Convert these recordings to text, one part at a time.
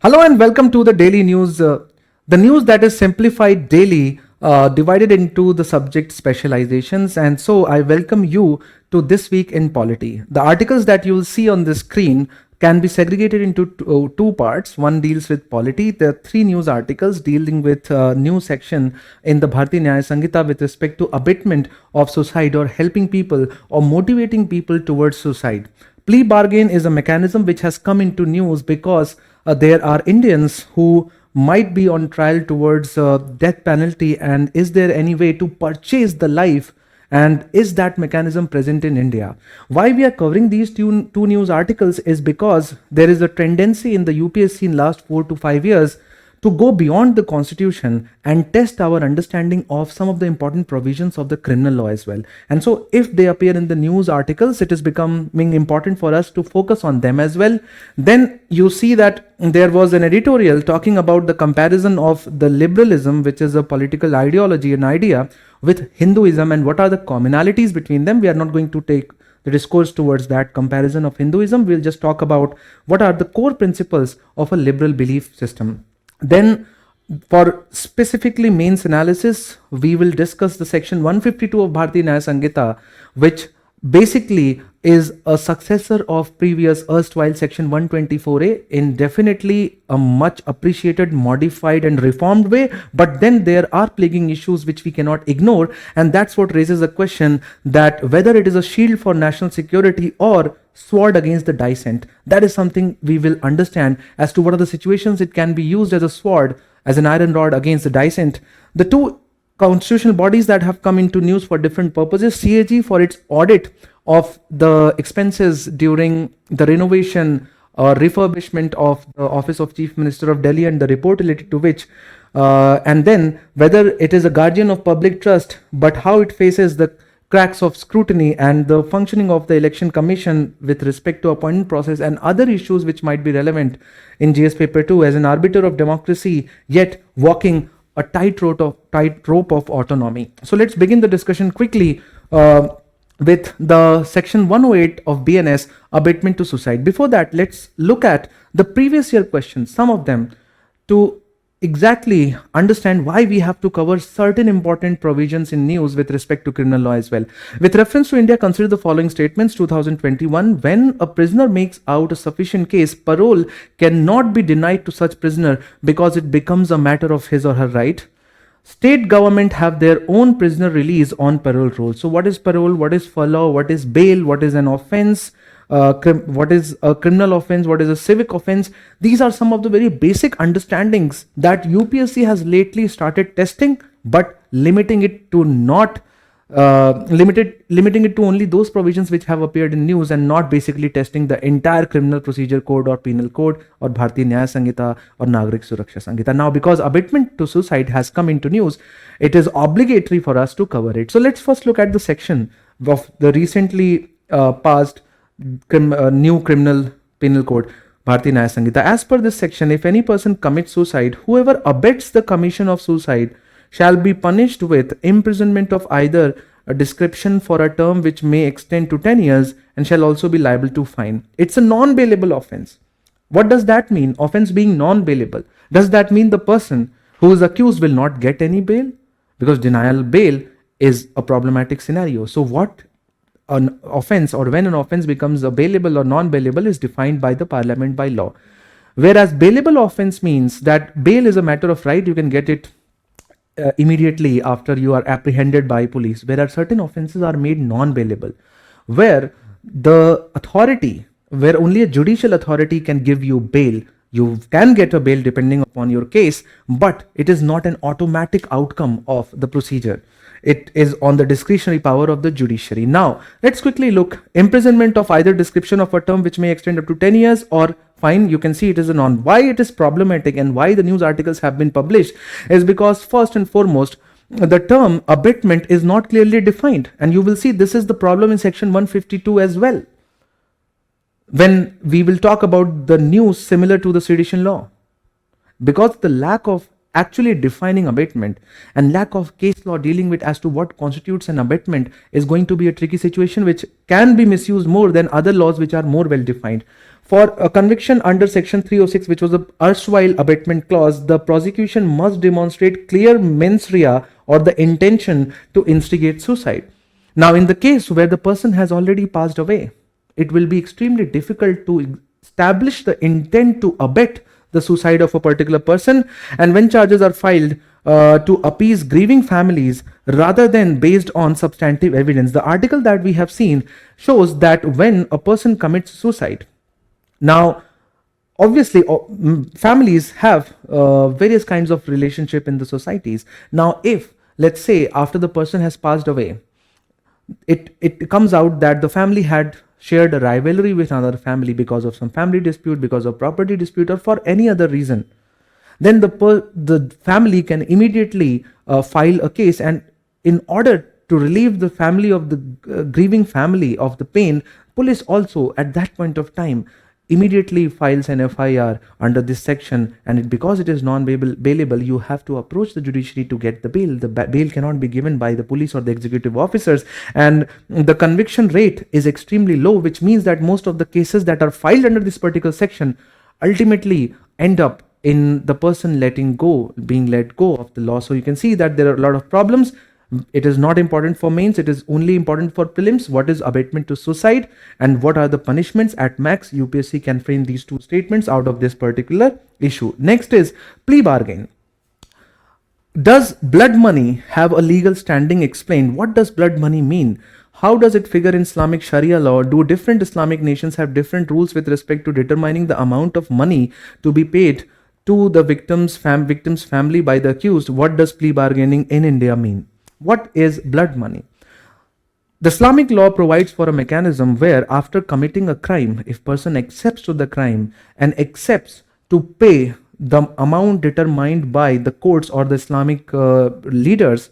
Hello and welcome to the daily news. The news that is simplified daily, divided into the subject specializations. And so I welcome you to This Week in Polity. The articles that you will see on the screen can be segregated into two parts. One deals with polity. There are three news articles dealing with a new section in the Bharatiya Nyaya Sanhita with respect to abetment of suicide or helping people or motivating people towards suicide. Plea bargain is a mechanism which has come into news because there are Indians who might be on trial towards death penalty, and is there any way to purchase the life, and is that mechanism present in India? Why we are covering these two news articles is because there is a tendency in the UPSC in last 4 to 5 years to go beyond the constitution and test our understanding of some of the important provisions of the criminal law as well. And so if they appear in the news articles, it is becoming important for us to focus on them as well. Then you see that there was an editorial talking about the comparison of the liberalism, which is a political ideology, an idea, with Hinduism, and what are the commonalities between them. We are not going to take the discourse towards that comparison of Hinduism. We'll just talk about what are the core principles of a liberal belief system. Then for specifically mains analysis, we will discuss the section 152 of Bharatiya Nyaya Sanhita, which basically is a successor of previous erstwhile section 124A in definitely a much appreciated, modified and reformed way. But then there are plaguing issues which we cannot ignore, and that's what raises a question that whether it is a shield for national security or sword against the dissent. That is something we will understand as to what are the situations it can be used as a sword, as an iron rod against the dissent. The two constitutional bodies that have come into news for different purposes: CAG for its audit of the expenses during the renovation or refurbishment of the office of Chief Minister of Delhi and the report related to which, and then whether it is a guardian of public trust, but how it faces the cracks of scrutiny and the functioning of the election commission with respect to appointment process and other issues which might be relevant in GS paper 2 as an arbiter of democracy, yet walking a tightrope of autonomy. So let's begin the discussion quickly with the section 108 of BNS, abetment to suicide. Before that, let's look at the previous year questions, some of them, to exactly understand why we have to cover certain important provisions in news with respect to criminal law as well. With reference to India, consider the following statements. 2021, when a prisoner makes out a sufficient case, parole cannot be denied to such prisoner because it becomes a matter of his or her right. State government have their own prisoner release on parole rules. So what is parole? What is furlough? What is bail? What is an offense? What is a criminal offense? What is a civic offense? These are some of the very basic understandings that UPSC has lately started testing, but limiting it to not limiting it to only those provisions which have appeared in news, and not basically testing the entire criminal procedure code or penal code or Bharatiya Nyaya Sanhita or Nagrik Suraksha Sanhita. Now, because abetment to suicide has come into news, it is obligatory for us to cover it. So let's first look at the section of the recently passed new criminal penal code, Bharatiya Nyaya Sanhita. As per this section, if any person commits suicide, whoever abets the commission of suicide shall be punished with imprisonment of either a description for a term which may extend to 10 years and shall also be liable to fine. It's a non-bailable offense. What does that mean? Offense being non-bailable. Does that mean the person who is accused will not get any bail? Because denial bail is a problematic scenario. So what an offense, or when an offense becomes a bailable or non-bailable, is defined by the parliament by law. Whereas bailable offense means that bail is a matter of right, you can get it immediately after you are apprehended by police. Whereas certain offenses are made non-bailable, where the authority, where only a judicial authority can give you bail. You can get a bail depending upon your case, but it is not an automatic outcome of the procedure. It is on the discretionary power of the judiciary. Now, let's quickly look. Imprisonment of either description of a term which may extend up to 10 years or fine. You can see it is a non. Why it is problematic and why the news articles have been published is because, first and foremost, the term abetment is not clearly defined. And you will see this is the problem in section 152 as well, when we will talk about the news similar to the sedition law. Because the lack of actually defining abetment and lack of case law dealing with as to what constitutes an abetment is going to be a tricky situation which can be misused more than other laws which are more well defined. For a conviction under Section 306, which was a erstwhile abetment clause, the prosecution must demonstrate clear mens rea or the intention to instigate suicide. Now, in the case where the person has already passed away, it will be extremely difficult to establish the intent to abet the suicide of a particular person, and when charges are filed to appease grieving families rather than based on substantive evidence. The article that we have seen shows that when a person commits suicide, now, obviously, families have various kinds of relationship in the societies. Now, if, let's say, after the person has passed away, it comes out that the family had shared a rivalry with another family because of some family dispute, because of property dispute, or for any other reason, then the family can immediately file a case, and in order to relieve the family of the grieving family of the pain, police also at that point of time immediately files an FIR under this section, and because it is non-bailable, you have to approach the judiciary to get the bail. The bail cannot be given by the police or the executive officers, and the conviction rate is extremely low, which means that most of the cases that are filed under this particular section ultimately end up in the person being let go of the law. So you can see that there are a lot of problems. It is not important for mains, it is only important for prelims. What is abatement to suicide and what are the punishments at max? UPSC can frame these two statements out of this particular issue. Next is plea bargain. Does blood money have a legal standing? Explained. What does blood money mean? How does it figure in Islamic Sharia law? Do different Islamic nations have different rules with respect to determining the amount of money to be paid to the victim's family by the accused? What does plea bargaining in India mean? What is blood money? The Islamic law provides for a mechanism where after committing a crime, if person accepts to the crime and accepts to pay the amount determined by the courts or the Islamic leaders,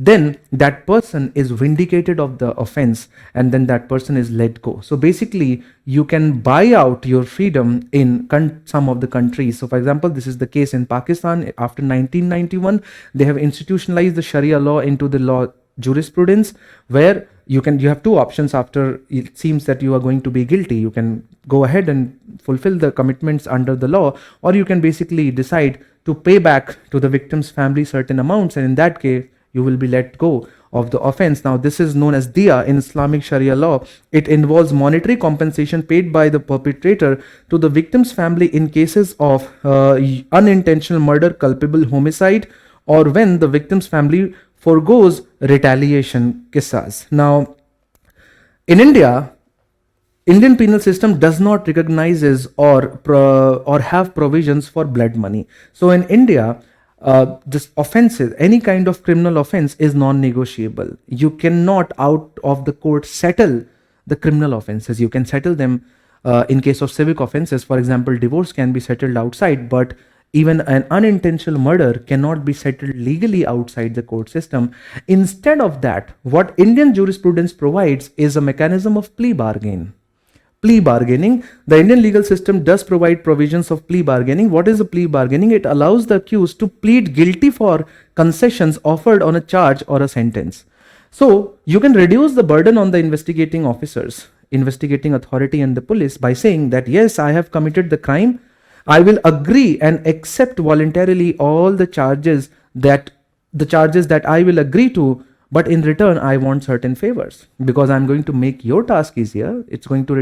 then that person is vindicated of the offense and then that person is let go. So basically, you can buy out your freedom in some of the countries. So for example, this is the case in Pakistan. After 1991, they have institutionalized the Sharia law into the law jurisprudence, where you have two options. After it seems that you are going to be guilty, you can go ahead and fulfill the commitments under the law, or you can basically decide to pay back to the victim's family certain amounts, and in that case you will be let go of the offense. Now, this is known as diya in Islamic Sharia law. It involves monetary compensation paid by the perpetrator to the victim's family in cases of unintentional murder, culpable homicide, or when the victim's family forgoes retaliation qisas. Now, in India, Indian penal system does not recognizes or have provisions for blood money. So in India, this offenses, any kind of criminal offense is non-negotiable. You cannot out of the court settle the criminal offenses. You can settle them in case of civic offenses. For example, divorce can be settled outside, but even an unintentional murder cannot be settled legally outside the court system. Instead of that, what Indian jurisprudence provides is a mechanism of plea bargain. Plea bargaining. The Indian legal system does provide provisions of plea bargaining. What is a plea bargaining? It allows the accused to plead guilty for concessions offered on a charge or a sentence. So you can reduce the burden on the investigating officers, investigating authority and the police by saying that, yes, I have committed the crime. I will agree and accept voluntarily all the charges that I will agree to, but in return, I want certain favors because I'm going to make your task easier. It's going to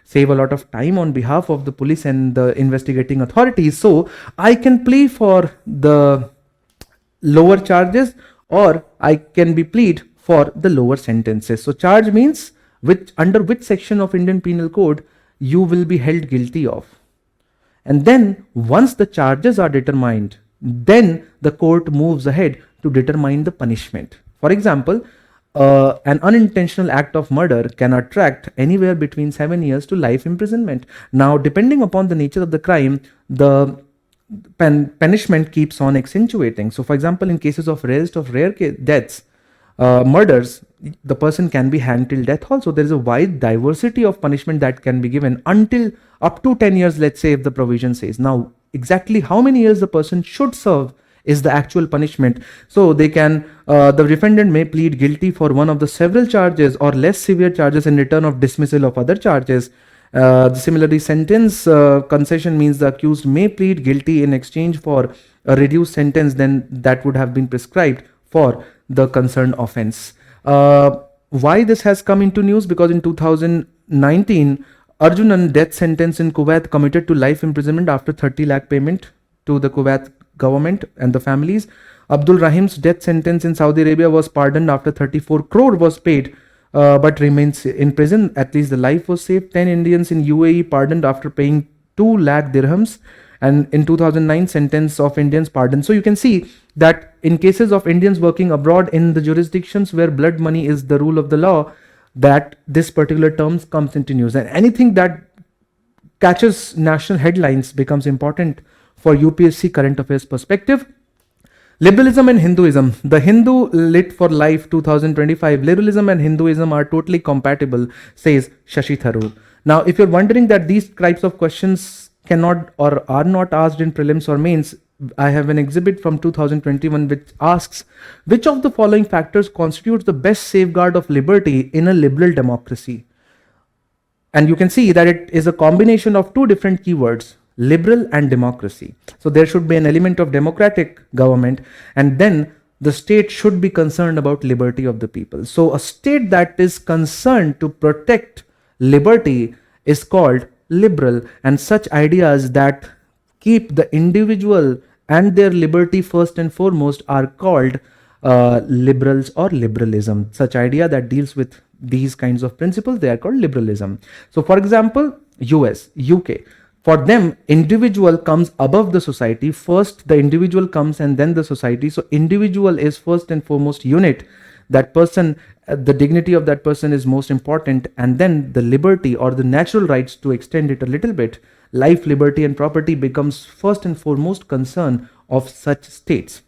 save a lot of time on behalf of the police and the investigating authorities. So I can plea for the lower charges, or I can be plead for the lower sentences. So charge means under which section of Indian Penal Code you will be held guilty of. And then once the charges are determined, then the court moves ahead to determine the punishment. For example, an unintentional act of murder can attract anywhere between 7 years to life imprisonment. Now, depending upon the nature of the crime, the punishment keeps on accentuating. So, for example, in cases of rare deaths, murders, the person can be hanged till death also. There is a wide diversity of punishment that can be given until up to 10 years, let's say, if the provision says. Now, exactly how many years the person should serve is the actual punishment. So they can, the defendant may plead guilty for one of the several charges or less severe charges in return of dismissal of other charges. Similarly, sentence concession means the accused may plead guilty in exchange for a reduced sentence than that would have been prescribed for the concerned offense. Why this has come into news? Because in 2019, Arjunan death sentence in Kuwait committed to life imprisonment after 30 lakh payment to the Kuwait government and the families. Abdul Rahim's death sentence in Saudi Arabia was pardoned after 34 crore was paid, but remains in prison. At least the life was saved. 10 Indians in UAE pardoned after paying 2 lakh dirhams. And in 2009, sentence of Indians pardoned. So you can see that in cases of Indians working abroad in the jurisdictions where blood money is the rule of the law, that this particular term comes into news. And anything that catches national headlines becomes important for UPSC current affairs perspective. Liberalism and Hinduism. The Hindu Lit for Life 2025. Liberalism and Hinduism are totally compatible, says Shashi Tharoor. Now, if you're wondering that these types of questions cannot or are not asked in prelims or mains, I have an exhibit from 2021 which asks which of the following factors constitutes the best safeguard of liberty in a liberal democracy. And you can see that it is a combination of two different keywords, liberal and democracy. So there should be an element of democratic government, and then the state should be concerned about liberty of the people. So a state that is concerned to protect liberty is called liberal, and such ideas that keep the individual and their liberty first and foremost are called liberals or liberalism. Such idea that deals with these kinds of principles, they are called liberalism. So for example, US, UK, for them, individual comes above the society. First, the individual comes and then the society. So individual is first and foremost unit. That person, the dignity of that person is most important. And then the liberty or the natural rights, to extend it a little bit, life, liberty and property becomes first and foremost concern of such states.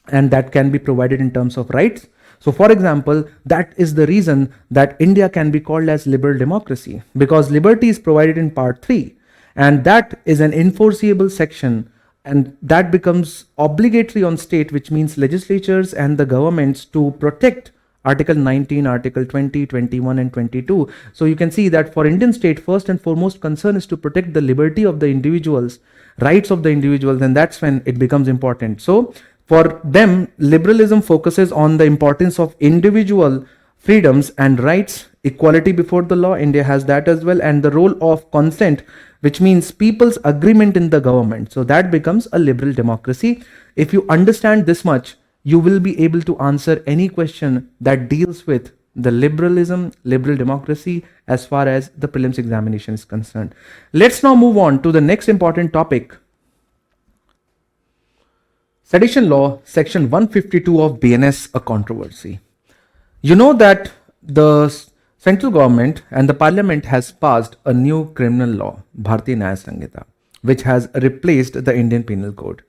And that can be provided in terms of rights. So for example, that is the reason that India can be called as liberal democracy, because liberty is provided in part 3. And that is an enforceable section, and that becomes obligatory on state, which means legislatures and the governments to protect Article 19, Article 20, 21 and 22. So you can see that for Indian state, first and foremost concern is to protect the liberty of the individuals, rights of the individuals, and that's when it becomes important. So for them, liberalism focuses on the importance of individual freedoms and rights, equality before the law, India has that as well, and the role of consent, which means people's agreement in the government. So that becomes a liberal democracy. If you understand this much, you will be able to answer any question that deals with the liberalism, liberal democracy as far as the prelims examination is concerned. Let's now move on to the next important topic. Sedition law, section 152 of BNS, a controversy. You know that the central government and the parliament has passed a new criminal law, Bharatiya Nyaya Sanhita, which has replaced the Indian Penal Code.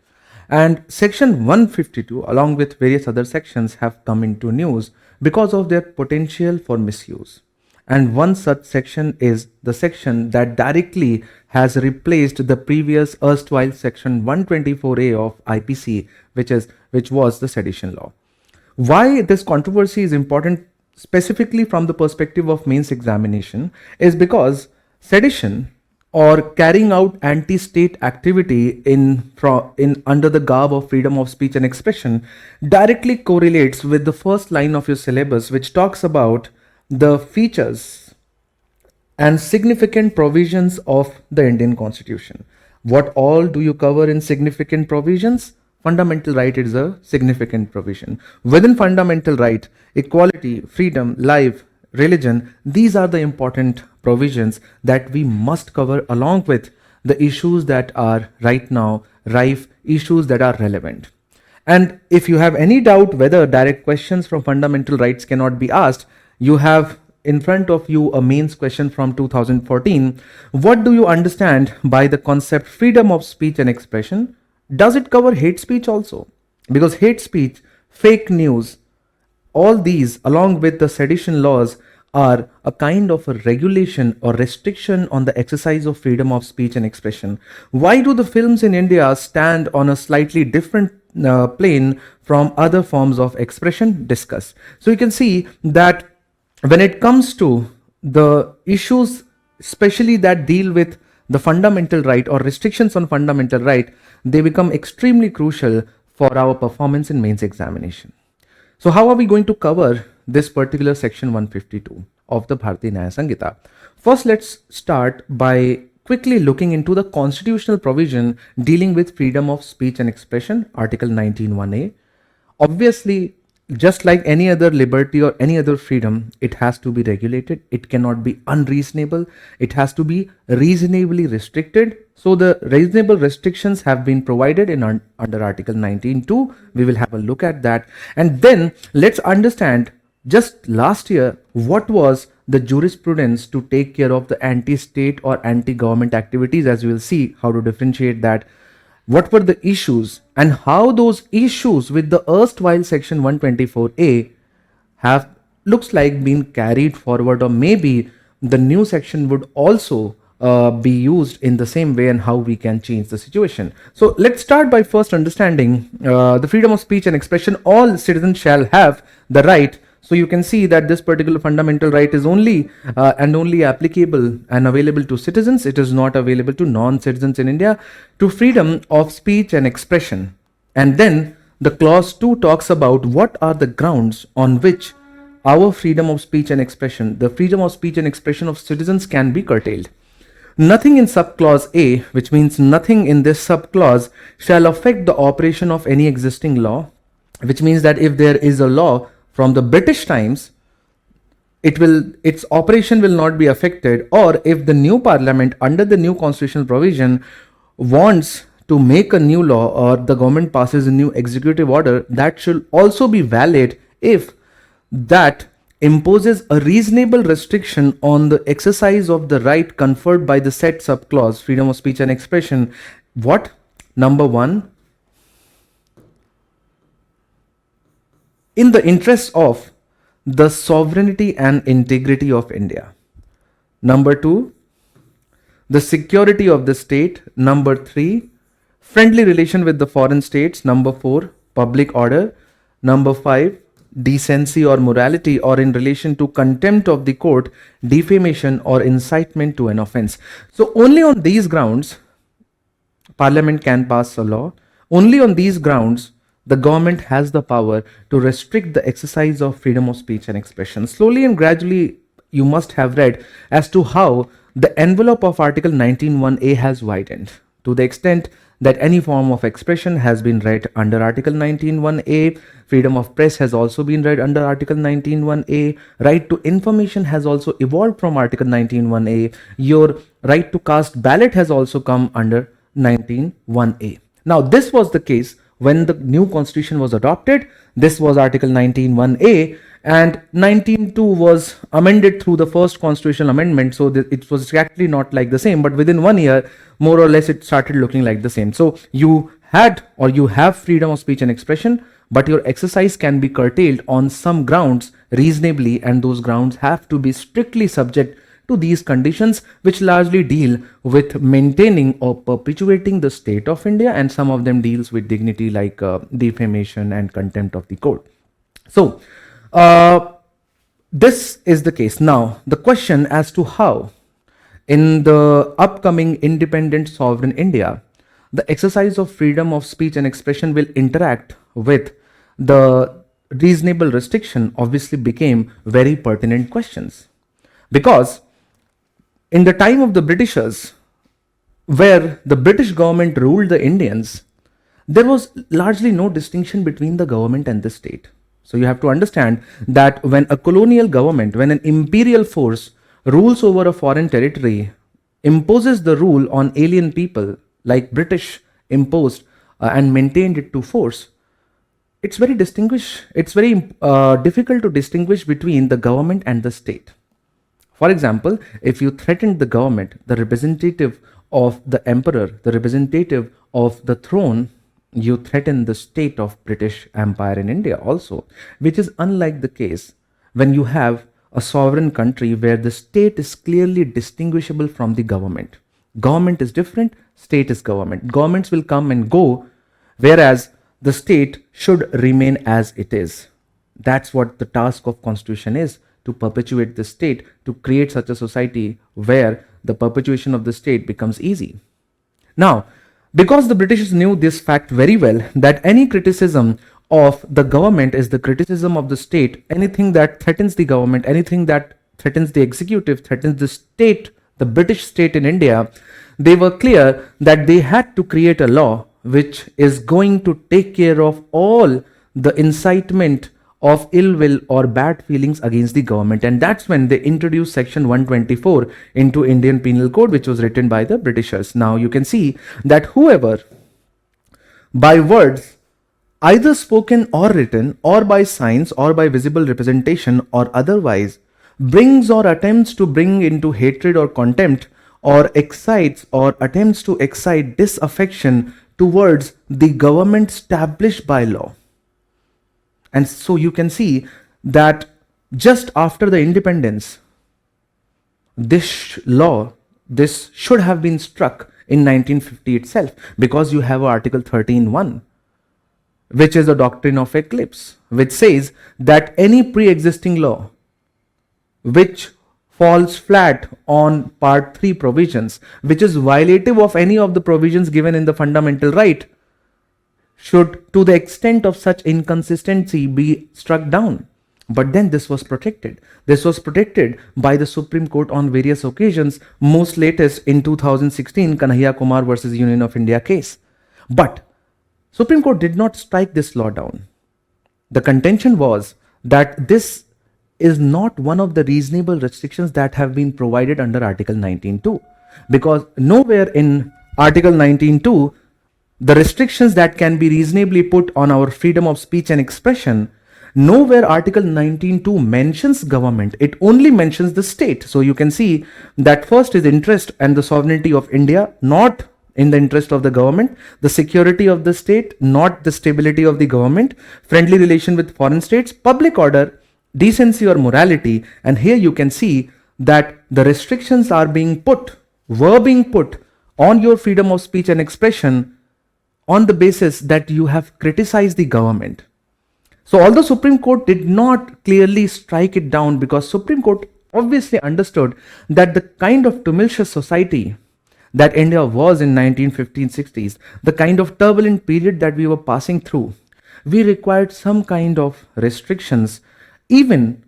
And section 152 along with various other sections have come into news because of their potential for misuse. And one such section is the section that directly has replaced the previous erstwhile section 124A of IPC, which was the sedition law. Why this controversy is important specifically from the perspective of mains examination is because sedition, or carrying out anti-state activity in under the garb of freedom of speech and expression, directly correlates with the first line of your syllabus, which talks about the features and significant provisions of the Indian Constitution. What all do you cover in significant provisions? Fundamental right is a significant provision. Within fundamental right, equality, freedom, life, religion, these are the important provisions that we must cover, along with the issues that are right now rife, issues that are relevant. And if you have any doubt whether direct questions from fundamental rights cannot be asked, you have in front of you a mains question from 2014. What do you understand by the concept freedom of speech and expression? Does it cover hate speech also? Because hate speech, fake news, all these along with the sedition laws are a kind of a regulation or restriction on the exercise of freedom of speech and expression. Why do the films in India stand on a slightly different plane from other forms of expression? Discuss. So you can see that when it comes to the issues especially that deal with the fundamental right or restrictions on fundamental right, they become extremely crucial for our performance in mains examination. So how are we going to cover this particular section 152 of the Bharatiya Nyaya Samhita? First, let's start by quickly looking into the constitutional provision dealing with freedom of speech and expression, Article 19(1)(a). Obviously, just like any other liberty or any other freedom, it has to be regulated. It cannot be unreasonable. It has to be reasonably restricted. So the reasonable restrictions have been provided in under Article 19(2). We will have a look at that. And then let's understand, just last year, what was the jurisprudence to take care of the anti-state or anti-government activities, as you will see how to differentiate that. What were the issues and how those issues with the erstwhile section 124A have looks like been carried forward, or maybe the new section would also be used in the same way, and how we can change the situation. So let's start by first understanding the freedom of speech and expression. All citizens shall have the right. So you can see that this particular fundamental right is only and only applicable and available to citizens. It is not available to non-citizens in India, to freedom of speech and expression. And then the clause 2 talks about what are the grounds on which our freedom of speech and expression, the freedom of speech and expression of citizens, can be curtailed. Nothing in subclause A, which means nothing in this subclause, shall affect the operation of any existing law, which means that if there is a law from the British times, its operation will not be affected, or if the new parliament under the new constitutional provision wants to make a new law, or the government passes a new executive order, that should also be valid if that imposes a reasonable restriction on the exercise of the right conferred by the said subclause, freedom of speech and expression. What? Number 1, in the interest of the sovereignty and integrity of India. Number 2, the security of the state. Number 3, friendly relation with the foreign states. Number 4, public order. Number 5, decency or morality, or in relation to contempt of the court, defamation or incitement to an offense. So only on these grounds, Parliament can pass a law. Only on these grounds, the government has the power to restrict the exercise of freedom of speech and expression. Slowly and gradually, you must have read as to how the envelope of Article 19(1)(a) has widened, to the extent that any form of expression has been read under Article 19(1)(a. Freedom of press has also been read under Article 19(1)(a). Right to information has also evolved from Article 19(1)(a). Your right to cast ballot has also come under 19(1)(a). Now, this was the case when the new constitution was adopted. This was Article 19(1)(a), and 19(2) was amended through the first constitutional amendment. So it was exactly not like the same, but within 1 year, more or less, it started looking like the same. So you had, or you have, freedom of speech and expression, but your exercise can be curtailed on some grounds reasonably, and those grounds have to be strictly subject to these conditions, which largely deal with maintaining or perpetuating the state of India, and some of them deals with dignity, like defamation and contempt of the court. So this is the case. Now, the question as to how in the upcoming independent sovereign India, the exercise of freedom of speech and expression will interact with the reasonable restriction obviously became very pertinent questions. Because in the time of the Britishers, where the British government ruled the Indians, there was largely no distinction between the government and the state. So you have to understand that when a colonial government, when an imperial force rules over a foreign territory, imposes the rule on alien people, like British imposed and maintained it to force, it's very difficult to distinguish between the government and the state. For example, if you threatened the government, the representative of the emperor, the representative of the throne, you threaten the state of British Empire in India also, which is unlike the case when you have a sovereign country where the state is clearly distinguishable from the government. Government is different, state is government. Governments will come and go, whereas the state should remain as it is. That's what the task of constitution is, to perpetuate the state, to create such a society where the perpetuation of the state becomes easy. Now, because the British knew this fact very well, that any criticism of the government is the criticism of the state, anything that threatens the government, anything that threatens the executive, threatens the state, the British state in India, they were clear that they had to create a law which is going to take care of all the incitement of ill will or bad feelings against the government. And that's when they introduced section 124 into Indian Penal Code, which was written by the Britishers. Now you can see that whoever by words, either spoken or written, or by signs or by visible representation or otherwise, brings or attempts to bring into hatred or contempt, or excites or attempts to excite disaffection towards the government established by law. And so you can see that just after the independence, this law, this should have been struck in 1950 itself, because you have Article 13(1), which is the doctrine of eclipse, which says that any pre-existing law which falls flat on Part 3 provisions, which is violative of any of the provisions given in the fundamental right, should, to the extent of such inconsistency, be struck down. But then this was protected. This was protected by the Supreme Court on various occasions, most latest in 2016 Kanhaiya Kumar versus Union of India case. But Supreme Court did not strike this law down. The contention was that this is not one of the reasonable restrictions that have been provided under Article 19(2), because nowhere in Article 19(2) the restrictions that can be reasonably put on our freedom of speech and expression, nowhere Article 19(2) mentions government. It only mentions the state. So you can see that first is interest and the sovereignty of India, not in the interest of the government, the security of the state, not the stability of the government, friendly relation with foreign states, public order, decency or morality. And here you can see that the restrictions were being put on your freedom of speech and expression on the basis that you have criticized the government. So although Supreme Court did not clearly strike it down, because Supreme Court obviously understood that the kind of tumultuous society that India was in 1950s, the kind of turbulent period that we were passing through, we required some kind of restrictions even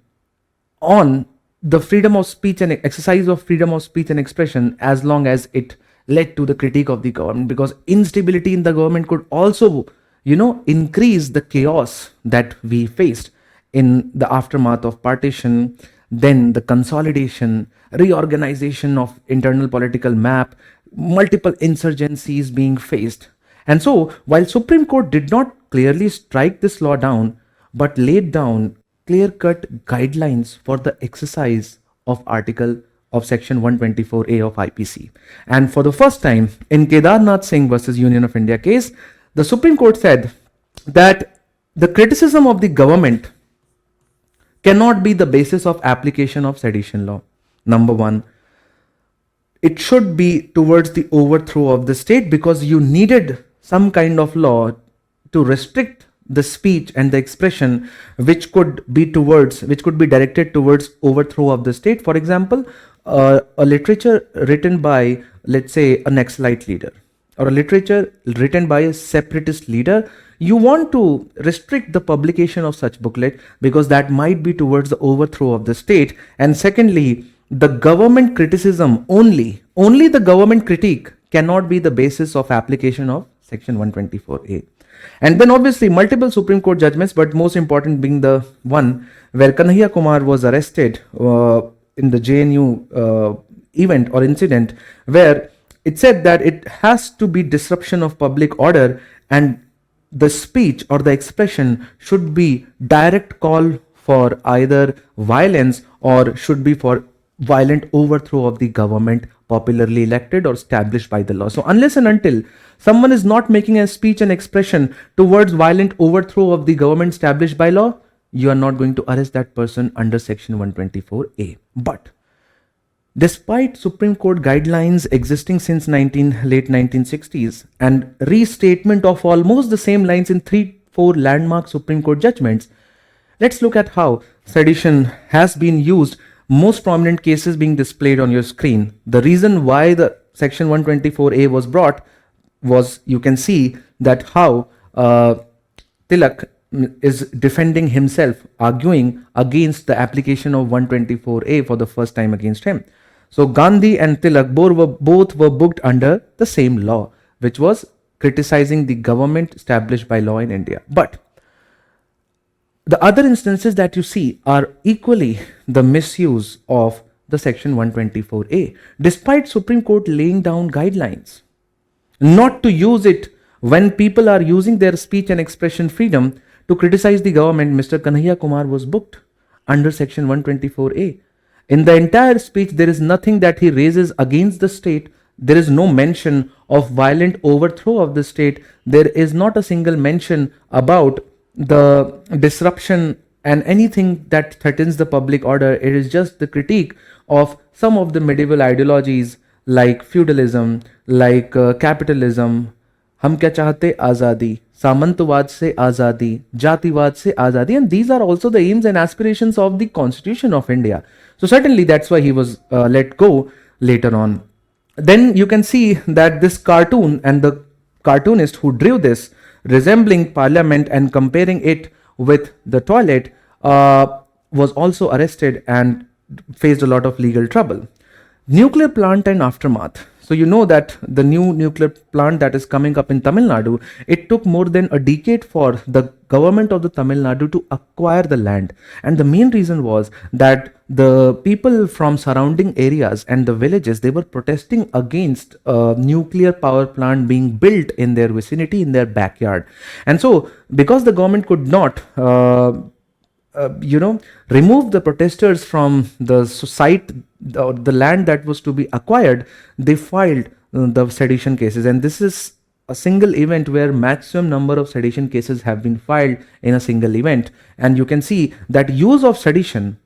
on the freedom of speech and exercise of freedom of speech and expression, as long as it led to the critique of the government, because instability in the government could also, increase the chaos that we faced in the aftermath of partition, then the consolidation, reorganization of internal political map, multiple insurgencies being faced. And so while Supreme Court did not clearly strike this law down, but laid down clear-cut guidelines for the exercise of Section 124A of IPC. And for the first time in Kedarnath Singh versus Union of India case, the Supreme Court said that the criticism of the government cannot be the basis of application of sedition law. Number one, it should be towards the overthrow of the state, because you needed some kind of law to restrict the speech and the expression which could be directed towards overthrow of the state. For example, a literature written by, let's say, a Naxalite leader, or a literature written by a separatist leader, you want to restrict the publication of such booklet because that might be towards the overthrow of the state. And secondly, the government criticism only the government critique cannot be the basis of application of Section 124A. And then obviously multiple Supreme Court judgments, but most important being the one where Kanhaiya Kumar was arrested in the JNU event or incident, where it said that it has to be disruption of public order, and the speech or the expression should be direct call for either violence or should be for violent overthrow of the government popularly elected or established by the law. So unless and until someone is not making a speech and expression towards violent overthrow of the government established by law, you are not going to arrest that person under Section 124A. But despite Supreme Court guidelines existing since late 1960s and restatement of almost the same lines in 3-4 landmark Supreme Court judgments, let's look at how sedition has been used, most prominent cases being displayed on your screen. The reason why the section 124A was brought was, you can see that how Tilak is defending himself, arguing against the application of 124A for the first time against him. So Gandhi and Tilak both were booked under the same law, which was criticizing the government established by law in India. But the other instances that you see are equally the misuse of the section 124A, despite Supreme Court laying down guidelines not to use it when people are using their speech and expression freedom to criticize the government. Mr. Kanhaiya Kumar was booked under section 124A. In the entire speech, there is nothing that he raises against the state. There is no mention of violent overthrow of the state. There is not a single mention about the disruption and anything that threatens the public order. It is just the critique of some of the medieval ideologies like feudalism, like capitalism, हम क्या चाहते आज़ादी, सामंतवाद से आज़ादी, जातिवाद से आज़ादी, and these are also the aims and aspirations of the Constitution of India. So certainly that's why he was let go later on. Then you can see that this cartoon and the cartoonist who drew this, resembling Parliament and comparing it with the toilet, was also arrested and faced a lot of legal trouble. Nuclear plant and aftermath. So you know that the new nuclear plant that is coming up in Tamil Nadu, it took more than a decade for the government of the Tamil Nadu to acquire the land. And the main reason was that the people from surrounding areas and the villages, they were protesting against a nuclear power plant being built in their vicinity, in their backyard. And so because the government could not remove the protesters from the site, the land that was to be acquired, they filed the sedition cases. And this is a single event where maximum number of sedition cases have been filed in a single event. And you can see that use of sedition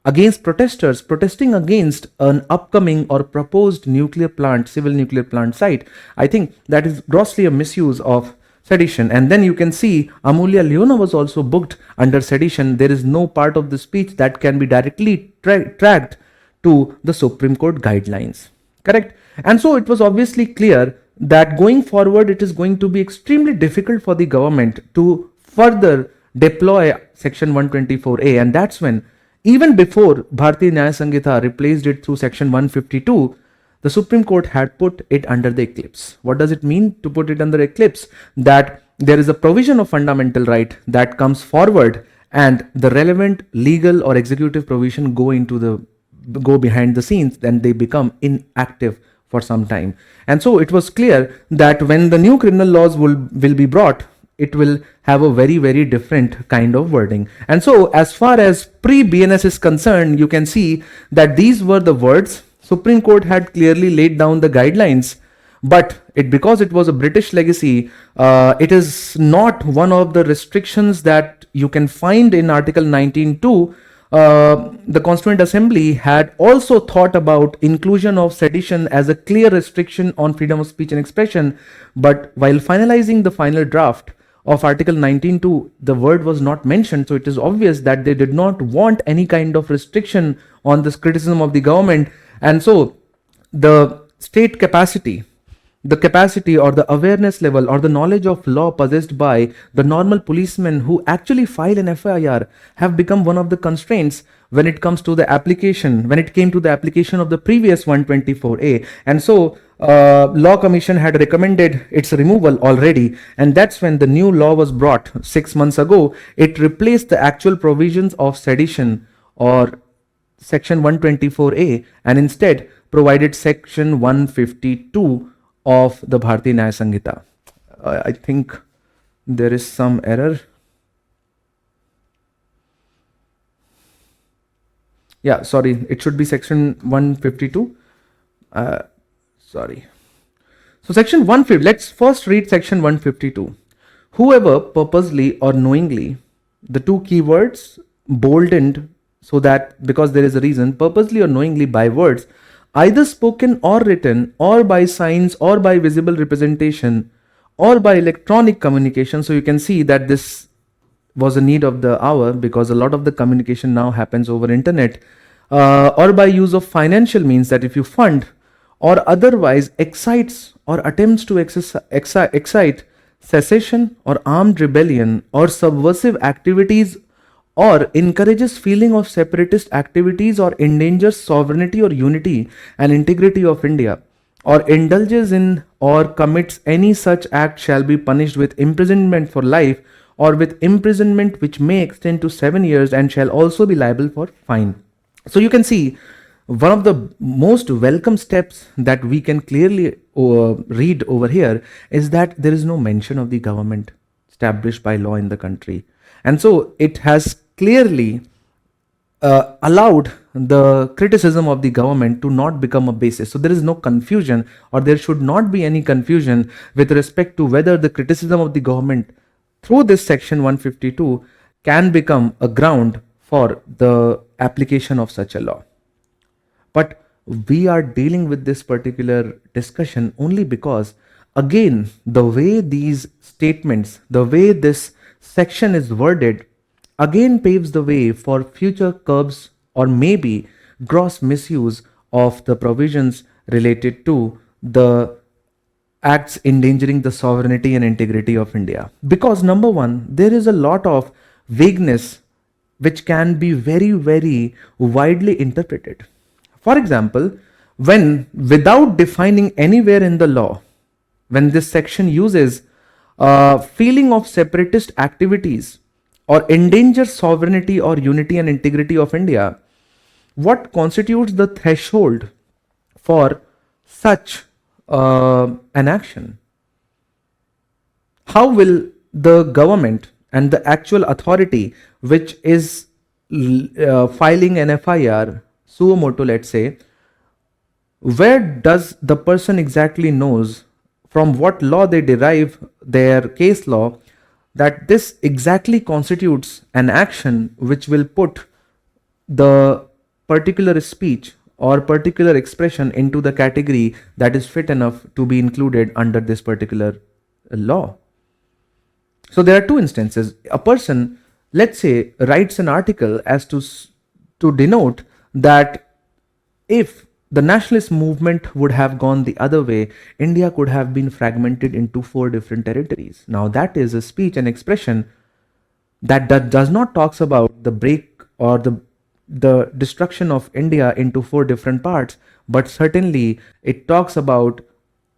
against protesters protesting against an upcoming or proposed nuclear plant, civil nuclear plant site, I think that is grossly a misuse of sedition. And then you can see Amulya Leona was also booked under sedition. There is no part of the speech that can be directly tracked to the Supreme Court guidelines. Correct? And so it was obviously clear that going forward, it is going to be extremely difficult for the government to further deploy section 124A. And that's when, even before Bharatiya Nyaya Sanhita replaced it through section 152, the Supreme Court had put it under the eclipse. What does it mean to put it under eclipse? That there is a provision of fundamental right that comes forward and the relevant legal or executive provision go behind the scenes, then they become inactive for some time. And so it was clear that when the new criminal laws will be brought, it will have a very, very different kind of wording. And so as far as pre-BNS is concerned, you can see that these were the words. Supreme Court had clearly laid down the guidelines, but because it was a British legacy, it is not one of the restrictions that you can find in Article 19.2. The Constituent Assembly had also thought about inclusion of sedition as a clear restriction on freedom of speech and expression, but while finalizing the final draft of Article 19.2, the word was not mentioned. So it is obvious that they did not want any kind of restriction on this criticism of the government. And so the state capacity, or the awareness level or the knowledge of law possessed by the normal policemen who actually file an FIR have become one of the constraints when it comes to the application, when it came to the application of the previous 124A. And so Law Commission had recommended its removal already, and that's when the new law was brought 6 months ago. It replaced the actual provisions of sedition or section 124A and instead provided section 152 of the Bharatiya Nyaya Sanhita. I think there is some error. Yeah, sorry, it should be section 152. Sorry. So section 150, let's first read section 152. Whoever purposely or knowingly, the two keywords bolded, so that because there is a reason, purposely or knowingly by words, either spoken or written, or by signs, or by visible representation, or by electronic communication. So you can see that this was a need of the hour, because a lot of the communication now happens over internet, or by use of financial means, that if you fund or otherwise excites or attempts to excite secession or armed rebellion or subversive activities, or encourages feeling of separatist activities, or endangers sovereignty or unity and integrity of India, or indulges in or commits any such act, shall be punished with imprisonment for life, or with imprisonment which may extend to 7 years, and shall also be liable for fine. So you can see one of the most welcome steps that we can clearly read over here is that there is no mention of the government established by law in the country. And so it has clearly allowed the criticism of the government to not become a basis. So there is no confusion, or there should not be any confusion with respect to whether the criticism of the government through this section 152 can become a ground for the application of such a law. But we are dealing with this particular discussion only because, again, the way these statements, the way this section is worded, again paves the way for future curbs or maybe gross misuse of the provisions related to the acts endangering the sovereignty and integrity of India. Because number one, there is a lot of vagueness which can be very, very widely interpreted. For example, when without defining anywhere in the law, when this section uses feeling of separatist activities or endanger sovereignty or unity and integrity of India, what constitutes the threshold for such an action? How will the government and the actual authority which is filing an FIR, suo motu, let's say, where does the person exactly knows from what law they derive their case law that this exactly constitutes an action which will put the particular speech or particular expression into the category that is fit enough to be included under this particular law? So there are two instances. A person, let's say, writes an article as to denote that if the nationalist movement would have gone the other way, India could have been fragmented into 4 different territories. Now that is a speech and expression that does not talks about the break or the destruction of India into 4 different parts, but certainly it talks about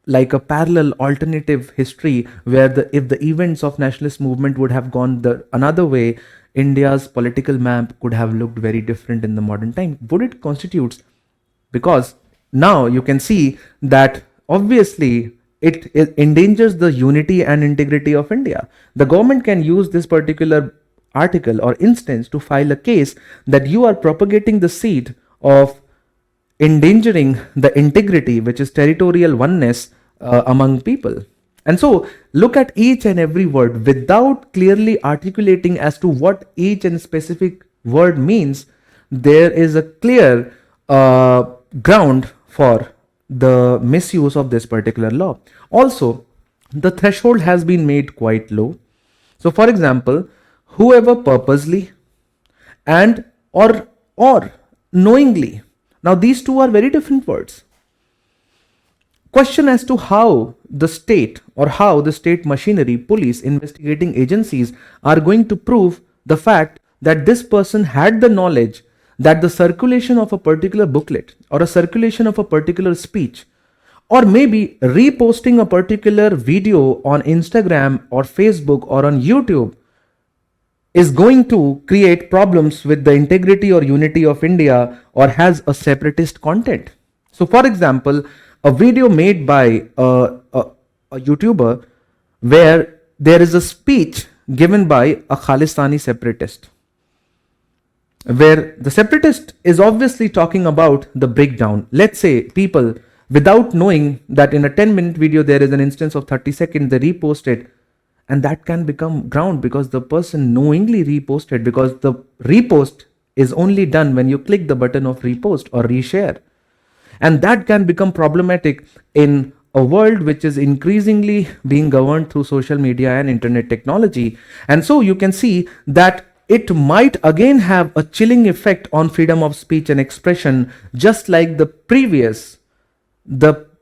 like a parallel alternative history where if the events of nationalist movement would have gone another way, India's political map could have looked very different in the modern time. Would it constitutes? Because now you can see that obviously it endangers the unity and integrity of India. The government can use this particular article or instance to file a case that you are propagating the seed of endangering the integrity, which is territorial oneness among people. And so look at each and every word without clearly articulating as to what each and specific word means. There is a clear ground for the misuse of this particular law. Also, the threshold has been made quite low. So for example, whoever purposely and or knowingly. Now these two are very different words. Question as to how the state or how the state machinery, police, investigating agencies are going to prove the fact that this person had the knowledge that the circulation of a particular booklet or a circulation of a particular speech, or maybe reposting a particular video on Instagram or Facebook or on YouTube is going to create problems with the integrity or unity of India or has a separatist content. So for example, a video made by a YouTuber where there is a speech given by a Khalistani separatist, where the separatist is obviously talking about the breakdown. Let's say people, without knowing that in a 10-minute video there is an instance of 30 seconds, they repost it, and that can become ground because the person knowingly reposted, because the repost is only done when you click the button of repost or reshare. And that can become problematic in a world which is increasingly being governed through social media and internet technology. And so you can see that it might again have a chilling effect on freedom of speech and expression, just like the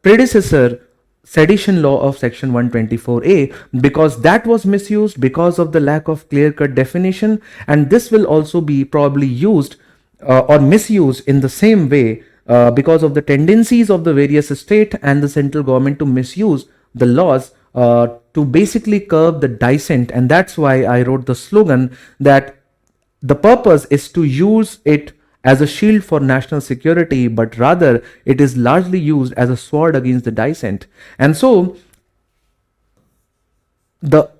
predecessor sedition law of section 124A, because that was misused because of the lack of clear-cut definition, and this will also be probably used or misused in the same way because of the tendencies of the various state and the central government to misuse the laws to basically curb the dissent. And that's why I wrote the slogan that the purpose is to use it as a shield for national security, but rather it is largely used as a sword against the dissent. And so the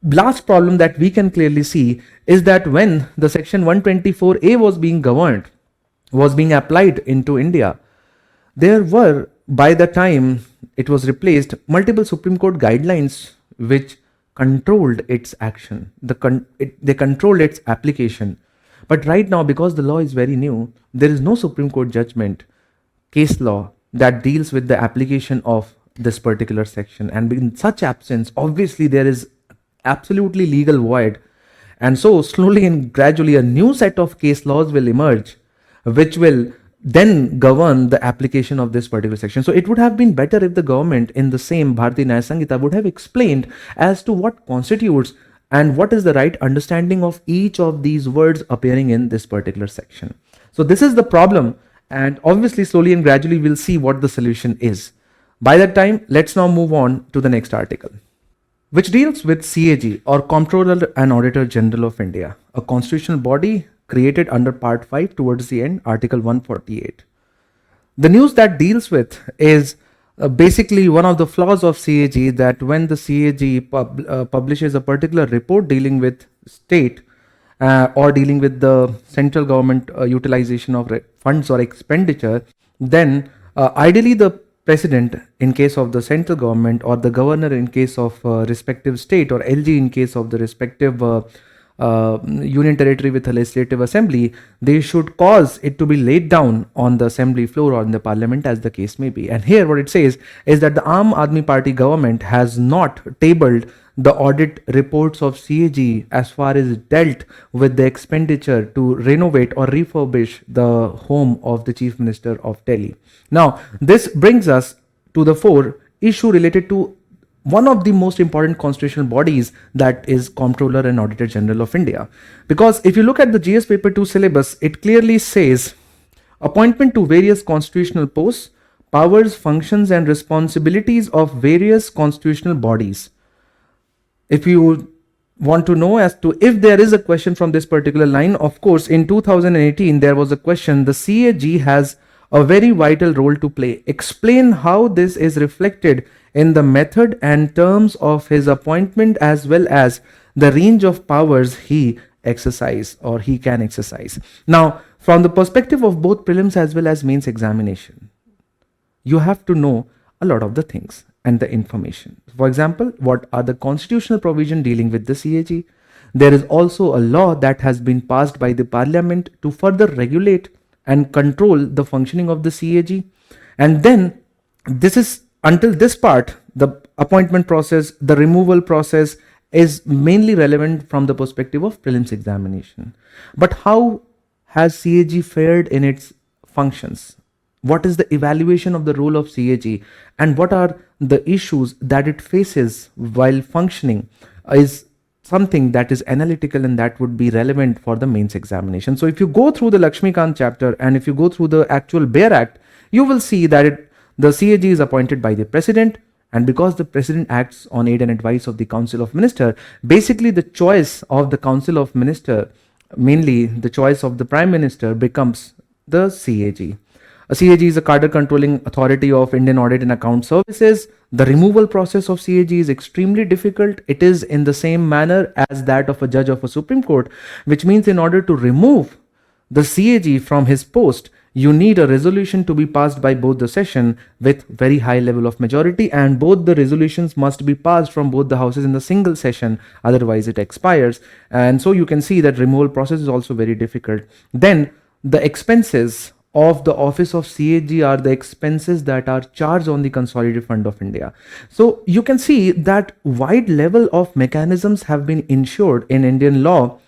last problem that we can clearly see is that when the section 124A was being governed, was being applied into India, there were, by the time it was replaced, multiple Supreme Court guidelines which controlled its action. They controlled its application. But right now, because the law is very new, there is no Supreme Court judgment, case law, that deals with the application of this particular section. And in such absence, obviously there is absolutely legal void. And so slowly and gradually a new set of case laws will emerge, which will then govern the application of this particular section. So it would have been better if the government in the same Bharatiya Nyaya Samhita would have explained as to what constitutes and what is the right understanding of each of these words appearing in this particular section. So this is the problem, and obviously slowly and gradually we'll see what the solution is. By that time, let's now move on to the next article, which deals with CAG, or Comptroller and Auditor General of India, a constitutional body created under Part 5 towards the end, Article 148. The news that deals with is basically one of the flaws of CAG, that when the CAG publishes a particular report dealing with state or dealing with the central government utilization of funds or expenditure, then ideally the president in case of the central government, or the governor in case of respective state, or LG in case of the respective union territory with a legislative assembly, they should cause it to be laid down on the assembly floor or in the parliament, as the case may be. And here what it says is that the Aam Aadmi Party government has not tabled the audit reports of CAG as far as it dealt with the expenditure to renovate or refurbish the home of the Chief Minister of Delhi. Now, this brings us to the fore issue related to one of the most important constitutional bodies, that is Comptroller and Auditor General of India. Because if you look at the GS Paper 2 syllabus, it clearly says appointment to various constitutional posts, powers, functions and responsibilities of various constitutional bodies. If you want to know as to if there is a question from this particular line, of course, in 2018, there was a question. The CAG has a very vital role to play. Explain how this is reflected in the method and terms of his appointment, as well as the range of powers he exercise or he can exercise. Now, from the perspective of both prelims as well as mains examination, you have to know a lot of the things and the information. For example, what are the constitutional provision dealing with the CAG? There is also a law that has been passed by the parliament to further regulate and control the functioning of the CAG. And then this is, until this part, the appointment process, the removal process is mainly relevant from the perspective of prelims examination. But how has CAG fared in its functions? What is the evaluation of the role of CAG, and what are the issues that it faces while functioning is something that is analytical and that would be relevant for the mains examination. So if you go through the Lakshmikant chapter and if you go through the actual Bare Act, you will see that the CAG is appointed by the president, and because the president acts on aid and advice of the Council of Minister, basically the choice of the Council of Minister, mainly the choice of the Prime Minister, becomes the CAG. A CAG is a cadre controlling authority of Indian Audit and Account Services. The removal process of CAG is extremely difficult. It is in the same manner as that of a judge of a Supreme Court, which means in order to remove the CAG from his post, you need a resolution to be passed by both the session with very high level of majority, and both the resolutions must be passed from both the houses in the single session, otherwise it expires. And so you can see that removal process is also very difficult. Then the expenses of the office of CAG are the expenses that are charged on the consolidated fund of India. So you can see that wide level of mechanisms have been ensured in Indian law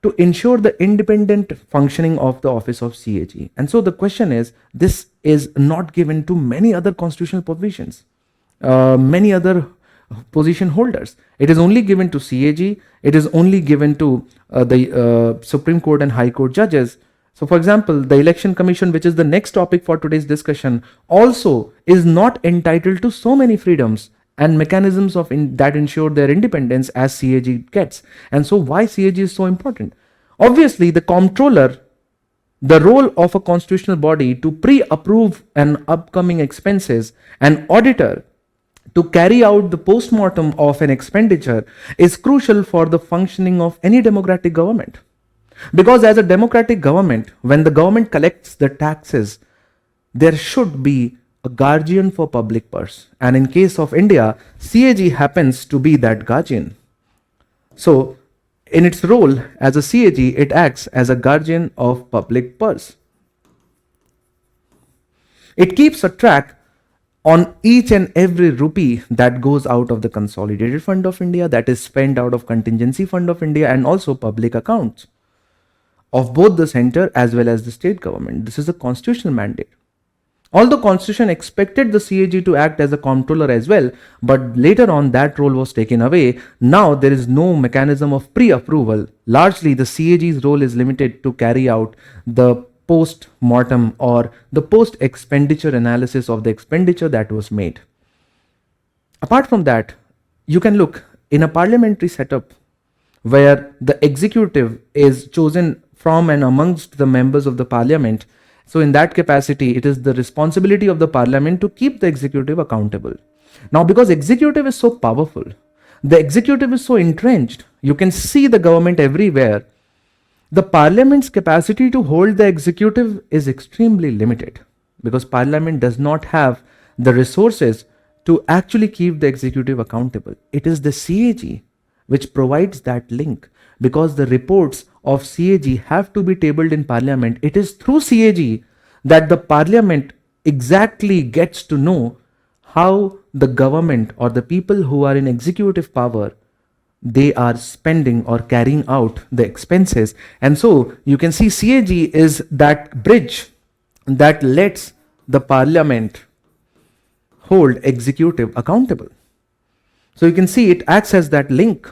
to ensure the independent functioning of the office of CAG. And so the question is, this is not given to many other constitutional provisions, many other position holders. It is only given to CAG. It is only given to the Supreme Court and High Court judges. So for example, the Election Commission, which is the next topic for today's discussion, also is not entitled to so many freedoms and mechanisms that ensure their independence as CAG gets. And so why CAG is so important? Obviously, the comptroller, the role of a constitutional body to pre-approve an upcoming expenses, an auditor to carry out the post-mortem of an expenditure is crucial for the functioning of any democratic government. Because as a democratic government, when the government collects the taxes, there should be a guardian for public purse. And in case of India, CAG happens to be that guardian. So in its role as a CAG, it acts as a guardian of public purse. It keeps a track on each and every rupee that goes out of the consolidated fund of India, that is spent out of contingency fund of India, and also public accounts of both the center as well as the state government. This is a constitutional mandate. Although Constitution expected the CAG to act as a comptroller as well, but later on that role was taken away. Now there is no mechanism of pre-approval. Largely the CAG's role is limited to carry out the post-mortem or the post-expenditure analysis of the expenditure that was made. Apart from that, you can look in a parliamentary setup where the executive is chosen from and amongst the members of the parliament. So in that capacity, it is the responsibility of the parliament to keep the executive accountable. Now, because executive is so powerful, the executive is so entrenched, you can see the government everywhere. The parliament's capacity to hold the executive is extremely limited because parliament does not have the resources to actually keep the executive accountable. It is the CAG which provides that link, because the reports of CAG have to be tabled in parliament. It is through CAG that the parliament exactly gets to know how the government or the people who are in executive power, they are spending or carrying out the expenses. And so you can see CAG is that bridge that lets the parliament hold executive accountable. So you can see it acts as that link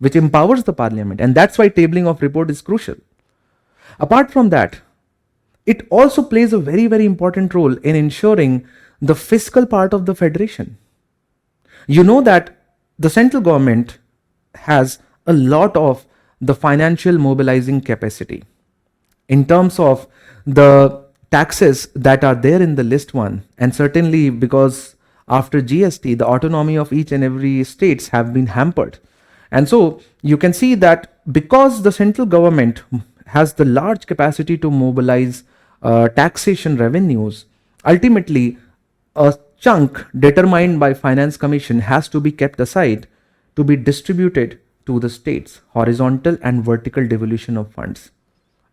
which empowers the parliament, and that's why tabling of report is crucial. Apart from that, it also plays a very, very important role in ensuring the fiscal part of the federation. You know that the central government has a lot of the financial mobilizing capacity in terms of the taxes that are there in the list one, and certainly because after GST, the autonomy of each and every states have been hampered. And so you can see that because the central government has the large capacity to mobilize taxation revenues, ultimately a chunk determined by Finance Commission has to be kept aside to be distributed to the states, horizontal and vertical devolution of funds.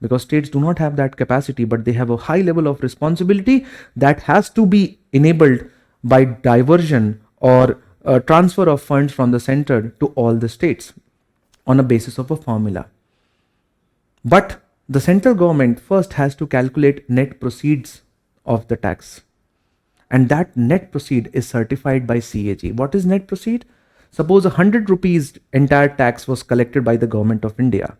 Because states do not have that capacity, but they have a high level of responsibility that has to be enabled by diversion or transfer of funds from the center to all the states on a basis of a formula. But the central government first has to calculate net proceeds of the tax, and that net proceed is certified by CAG. What is net proceed? Suppose 100 rupees entire tax was collected by the government of India.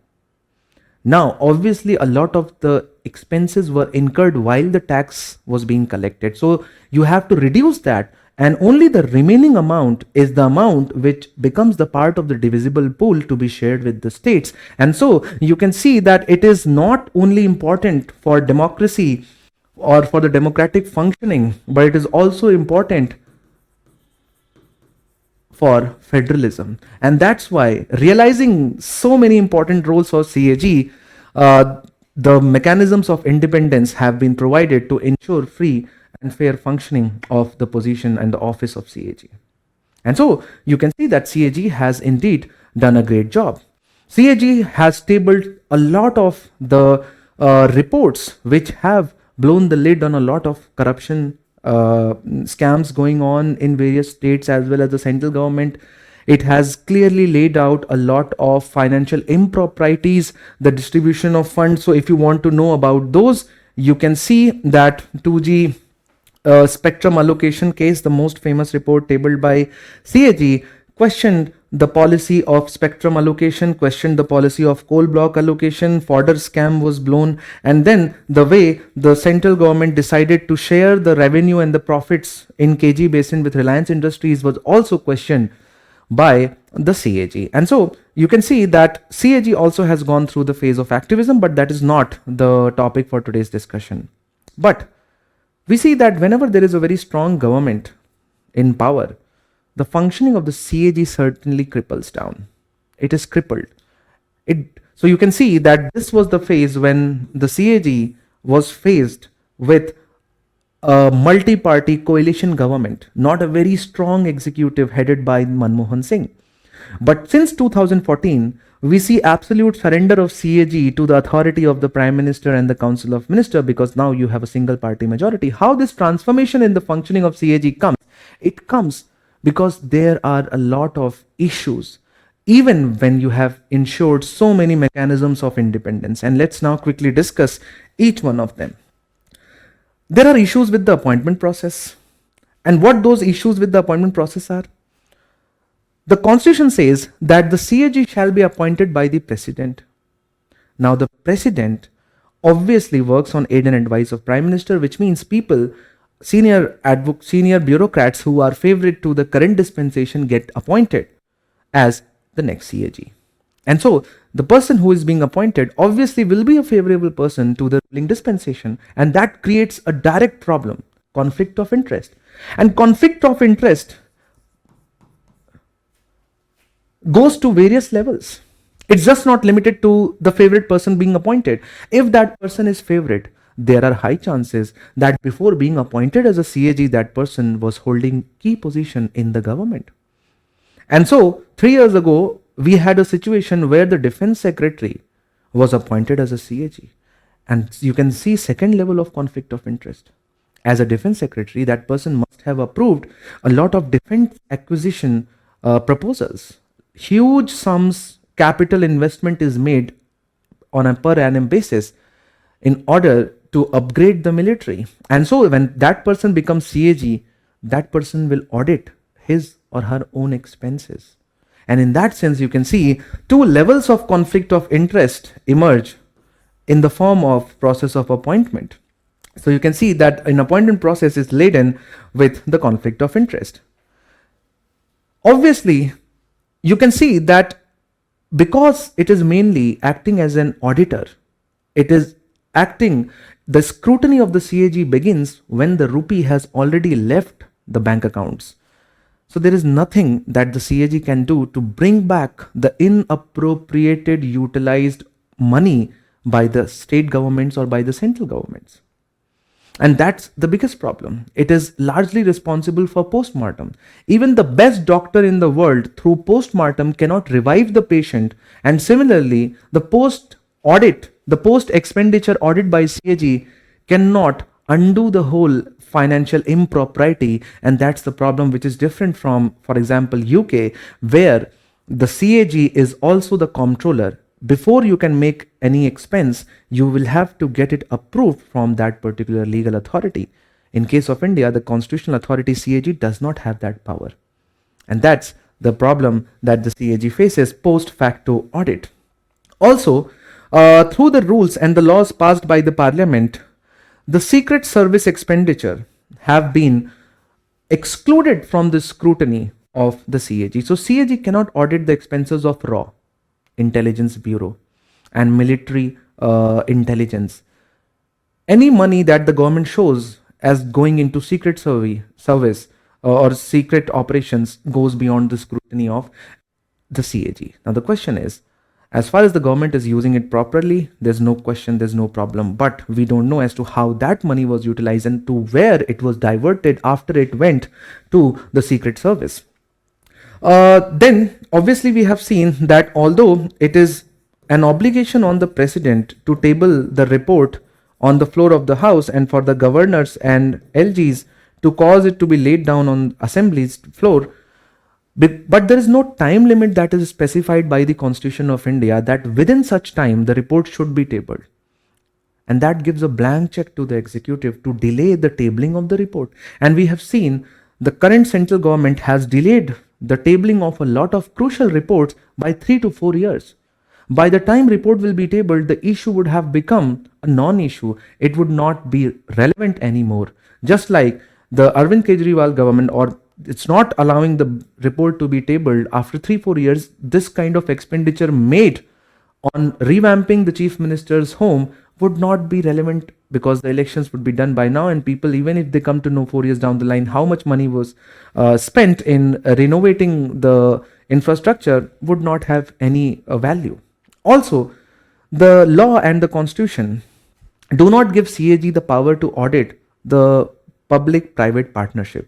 Now, obviously, a lot of the expenses were incurred while the tax was being collected. So you have to reduce that, and only the remaining amount is the amount which becomes the part of the divisible pool to be shared with the states. And so you can see that it is not only important for democracy or for the democratic functioning, but it is also important for federalism. And that's why, realizing so many important roles for CAG, the mechanisms of independence have been provided to ensure free and fair functioning of the position and the office of CAG. And so you can see that CAG has indeed done a great job. CAG has tabled a lot of the reports which have blown the lid on a lot of corruption scams going on in various states as well as the central government. It has clearly laid out a lot of financial improprieties, the distribution of funds. So if you want to know about those, you can see that 2G spectrum allocation case, the most famous report tabled by CAG, questioned the policy of spectrum allocation, questioned the policy of coal block allocation, fodder scam was blown, and then the way the central government decided to share the revenue and the profits in KG Basin with Reliance Industries was also questioned by the CAG. And so you can see that CAG also has gone through the phase of activism, but that is not the topic for today's discussion. But we see that whenever there is a very strong government in power, the functioning of the CAG certainly cripples down. It is crippled. So you can see that this was the phase when the CAG was faced with a multi-party coalition government, not a very strong executive headed by Manmohan Singh. But since 2014, we see absolute surrender of CAG to the authority of the Prime Minister and the Council of Ministers, because now you have a single party majority. How this transformation in the functioning of CAG comes? It comes because there are a lot of issues, even when you have ensured so many mechanisms of independence. And let's now quickly discuss each one of them. There are issues with the appointment process. And what those issues with the appointment process are? The Constitution says that the CAG shall be appointed by the President. Now the President obviously works on aid and advice of Prime Minister, which means people, senior bureaucrats who are favorite to the current dispensation get appointed as the next CAG. And so the person who is being appointed obviously will be a favorable person to the ruling dispensation, and that creates a direct problem, conflict of interest. And conflict of interest goes to various levels. It's just not limited to the favorite person being appointed. If that person is favorite, there are high chances that before being appointed as a CAG, that person was holding key position in the government. And so 3 years ago, we had a situation where the Defense Secretary was appointed as a CAG. And you can see second level of conflict of interest. As a Defense Secretary, that person must have approved a lot of defense acquisition proposals. Huge sums, capital investment is made on a per annum basis in order to upgrade the military. And so when that person becomes CAG, that person will audit his or her own expenses. And in that sense, you can see two levels of conflict of interest emerge in the form of process of appointment. So you can see that an appointment process is laden with the conflict of interest. Obviously, you can see that because it is mainly acting as an auditor, it is acting, the scrutiny of the CAG begins when the rupee has already left the bank accounts. So there is nothing that the CAG can do to bring back the inappropriated utilized money by the state governments or by the central governments. And that's the biggest problem. It is largely responsible for postmortem. Even the best doctor in the world through postmortem cannot revive the patient. And similarly, the post-audit, the post-expenditure audit by CAG cannot undo the whole financial impropriety. And that's the problem, which is different from, for example, UK, where the CAG is also the comptroller. Before you can make any expense, you will have to get it approved from that particular legal authority. In case of India, the constitutional authority CAG does not have that power. And that's the problem that the CAG faces post facto audit. Also, through the rules and the laws passed by the parliament, the secret service expenditure have been excluded from the scrutiny of the CAG. So CAG cannot audit the expenses of RAW, Intelligence Bureau, and military intelligence. Any money that the government shows as going into secret service or secret operations goes beyond the scrutiny of the CAG. Now the question is, as far as the government is using it properly, there's no question, there's no problem. But we don't know as to how that money was utilized and to where it was diverted after it went to the secret service. Then obviously we have seen that although it is an obligation on the president to table the report on the floor of the House and for the governors and LGs to cause it to be laid down on Assembly's floor. But there is no time limit that is specified by the Constitution of India that within such time the report should be tabled. And that gives a blank check to the executive to delay the tabling of the report. And we have seen the current central government has delayed the tabling of a lot of crucial reports by 3 to 4 years. By the time report will be tabled, the issue would have become a non-issue. It would not be relevant anymore. Just like the Arvind Kejriwal government, or it's not allowing the report to be tabled after 3-4 years, this kind of expenditure made on revamping the chief minister's home would not be relevant because the elections would be done by now, and people, even if they come to know 4 years down the line how much money was spent in renovating the infrastructure, would not have any value. Also, the law and the constitution do not give CAG the power to audit the public-private partnership.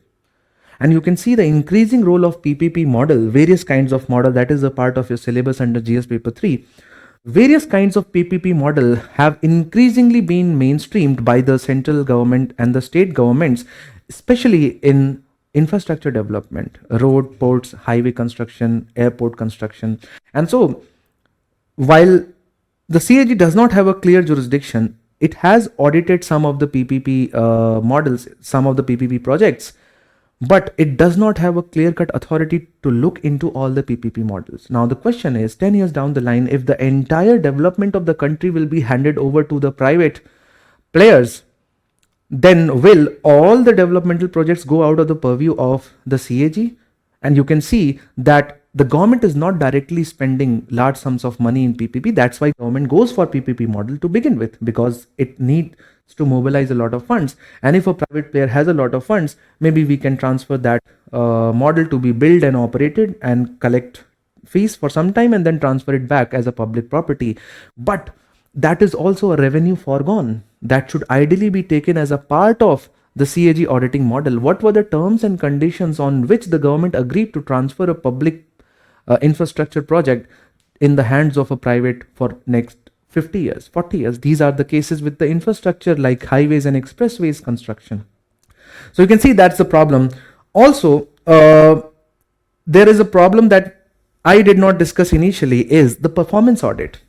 And you can see the increasing role of PPP model, various kinds of model, that is a part of your syllabus under GS paper 3. Various kinds of PPP model have increasingly been mainstreamed by the central government and the state governments, especially in infrastructure development, road, ports, highway construction, airport construction. And so, while the CAG does not have a clear jurisdiction, it has audited some of the PPP models, some of the PPP projects, but it does not have a clear-cut authority to look into all the PPP models. Now the question is, 10 years down the line, if the entire development of the country will be handed over to the private players, then will all the developmental projects go out of the purview of the CAG? And you can see that the government is not directly spending large sums of money in PPP. That's why government goes for PPP model to begin with, because it needs to mobilize a lot of funds. And if a private player has a lot of funds, maybe we can transfer that model to be built and operated and collect fees for some time and then transfer it back as a public property. But that is also a revenue foregone that should ideally be taken as a part of the CAG auditing model. What were the terms and conditions on which the government agreed to transfer a public infrastructure project in the hands of a private for next 50 years, 40 years? These are the cases with the infrastructure like highways and expressways construction. So you can see that's the problem. Also, there is a problem that I did not discuss initially, is the performance audit.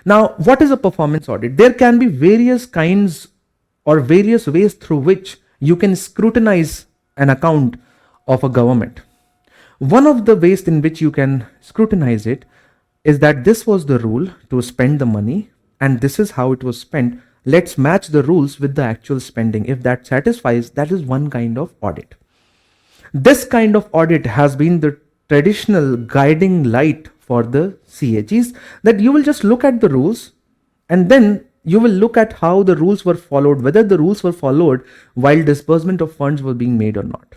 Now, what is a performance audit? There can be various kinds or various ways through which you can scrutinize an account of a government. One of the ways in which you can scrutinize it is that this was the rule to spend the money and this is how it was spent. Let's match the rules with the actual spending. If that satisfies, that is one kind of audit. This kind of audit has been the traditional guiding light for the CAGs, that you will just look at the rules and then you will look at how the rules were followed, whether the rules were followed while disbursement of funds were being made or not.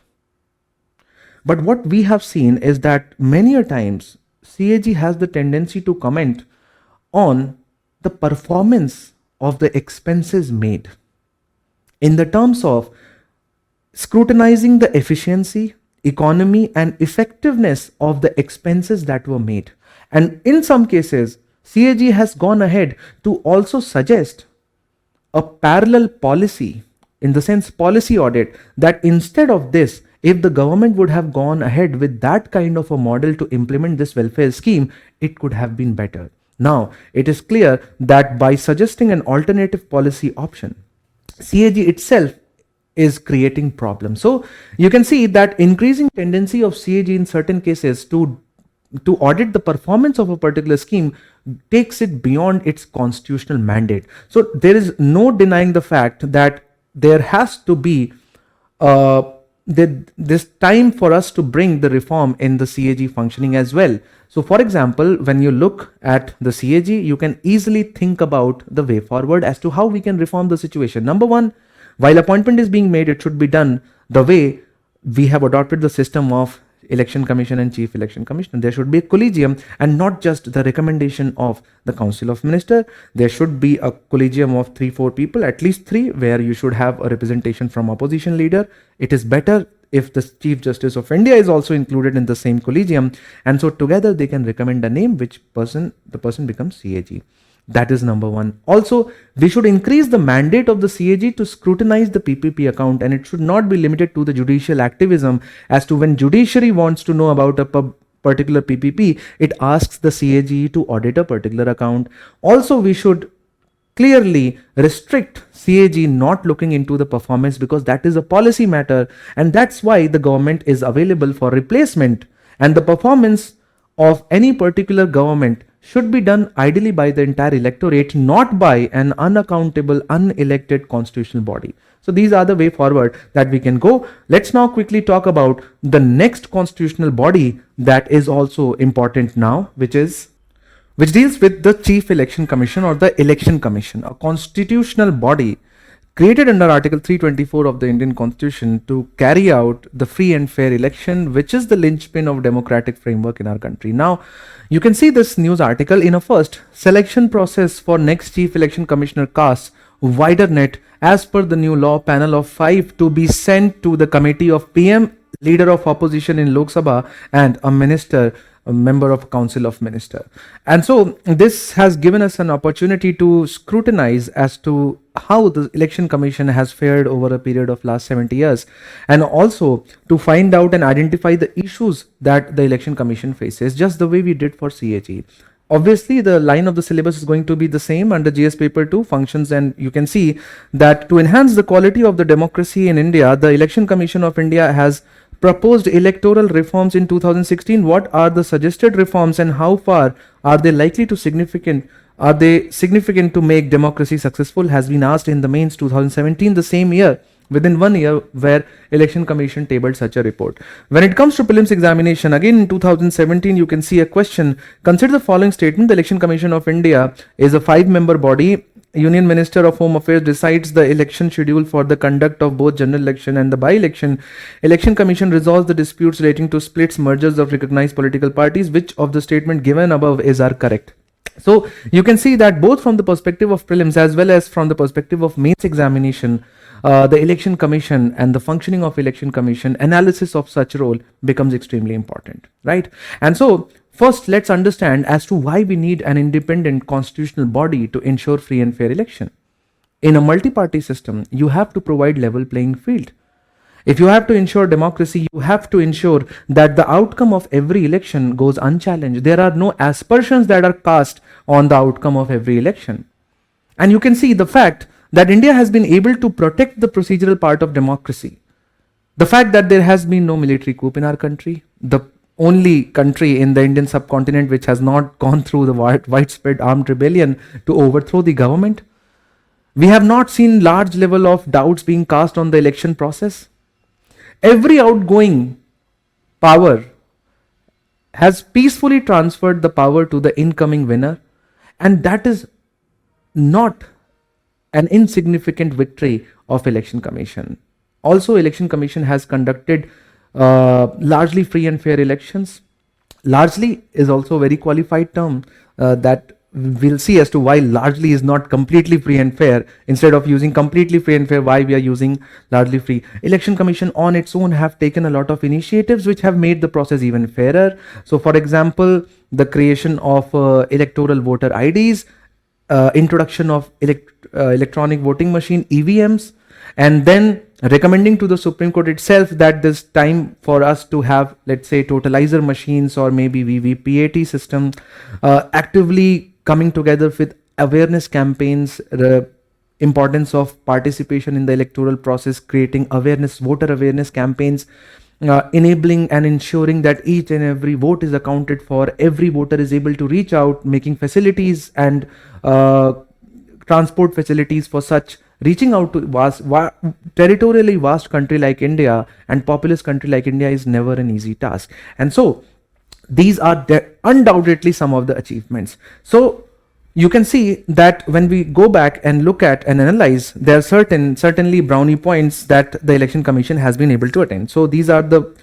But what we have seen is that many a times CAG has the tendency to comment on the performance of the expenses made in the terms of scrutinizing the efficiency, economy and effectiveness of the expenses that were made. And in some cases, CAG has gone ahead to also suggest a parallel policy, in the sense policy audit, that instead of this, if the government would have gone ahead with that kind of a model to implement this welfare scheme, it could have been better. Now, it is clear that by suggesting an alternative policy option, CAG itself is creating problems. So you can see that increasing tendency of CAG in certain cases to audit the performance of a particular scheme takes it beyond its constitutional mandate. So there is no denying the fact that there has to be this time for us to bring the reform in the CAG functioning as well. So for example, when you look at the CAG, you can easily think about the way forward as to how we can reform the situation. Number one, while appointment is being made, it should be done the way we have adopted the system of Election Commission and Chief Election Commissioner. There should be a collegium and not just the recommendation of the Council of Ministers. There should be a collegium of 3-4 people, at least 3, where you should have a representation from opposition leader. It is better if the Chief Justice of India is also included in the same collegium, and so together they can recommend a name, which the person becomes CAG. That is number one. Also, we should increase the mandate of the CAG to scrutinize the PPP account, and it should not be limited to the judicial activism as to when judiciary wants to know about a particular PPP, it asks the CAG to audit a particular account. Also, we should clearly restrict CAG not looking into the performance, because that is a policy matter, and that's why the government is available for replacement, and the performance of any particular government should be done ideally by the entire electorate, not by an unaccountable, unelected constitutional body. So these are the way forward that we can go. Let's now quickly talk about the next constitutional body that is also important now, which deals with the Chief Election Commission or the Election Commission, a constitutional body created under Article 324 of the Indian Constitution to carry out the free and fair election, which is the linchpin of democratic framework in our country. Now, you can see this news article in a first selection process for next Chief Election Commissioner casts wider net as per the new law, panel of 5 to be sent to the committee of PM, leader of opposition in Lok Sabha, and a minister, a member of Council of Minister. And so this has given us an opportunity to scrutinize as to how the Election Commission has fared over a period of last 70 years, and also to find out and identify the issues that the Election Commission faces, just the way we did for CAG. Obviously, the line of the syllabus is going to be the same under GS paper 2 functions, and you can see that to enhance the quality of the democracy in India, the Election Commission of India has proposed electoral reforms in 2016. What are the suggested reforms and how far are they likely to significant to make democracy successful has been asked in the mains 2017, the same year, within 1 year, where Election Commission tabled such a report. When it comes to prelims examination, again in 2017, you can see a question. Consider the following statement: the Election Commission of India is a 5-member body. Union Minister of Home Affairs decides the election schedule for the conduct of both general election and the by-election. Election Commission resolves the disputes relating to splits, mergers of recognized political parties. Which of the statement given above are correct? So you can see that both from the perspective of prelims as well as from the perspective of mains examination, the Election Commission and the functioning of Election Commission, analysis of such role becomes extremely important, right? And so first, let's understand as to why we need an independent constitutional body to ensure free and fair election. In a multi-party system, you have to provide level playing field. If you have to ensure democracy, you have to ensure that the outcome of every election goes unchallenged. There are no aspersions that are cast on the outcome of every election. And you can see the fact that India has been able to protect the procedural part of democracy. The fact that there has been no military coup in our country, the only country in the Indian subcontinent which has not gone through the widespread armed rebellion to overthrow the government. We have not seen large level of doubts being cast on the election process. Every outgoing power has peacefully transferred the power to the incoming winner, and that is not an insignificant victory of Election Commission. Also, Election Commission has conducted largely free and fair elections. Largely is also a very qualified term that we'll see as to why largely is not completely free and fair. Instead of using completely free and fair, why we are using largely free. Election Commission on its own have taken a lot of initiatives which have made the process even fairer. So for example, the creation of electoral voter IDs, introduction of electronic voting machine EVMs, and then recommending to the Supreme Court itself that this time for us to have, let's say, totalizer machines or maybe VVPAT system, actively coming together with awareness campaigns, the importance of participation in the electoral process, creating awareness, voter awareness campaigns, enabling and ensuring that each and every vote is accounted for, every voter is able to reach out, making facilities and transport facilities for such, reaching out to territorially vast country like India and populous country like India is never an easy task. And so these are undoubtedly some of the achievements. So you can see that when we go back and look at and analyze, there are certainly brownie points that the Election Commission has been able to attain. So these are the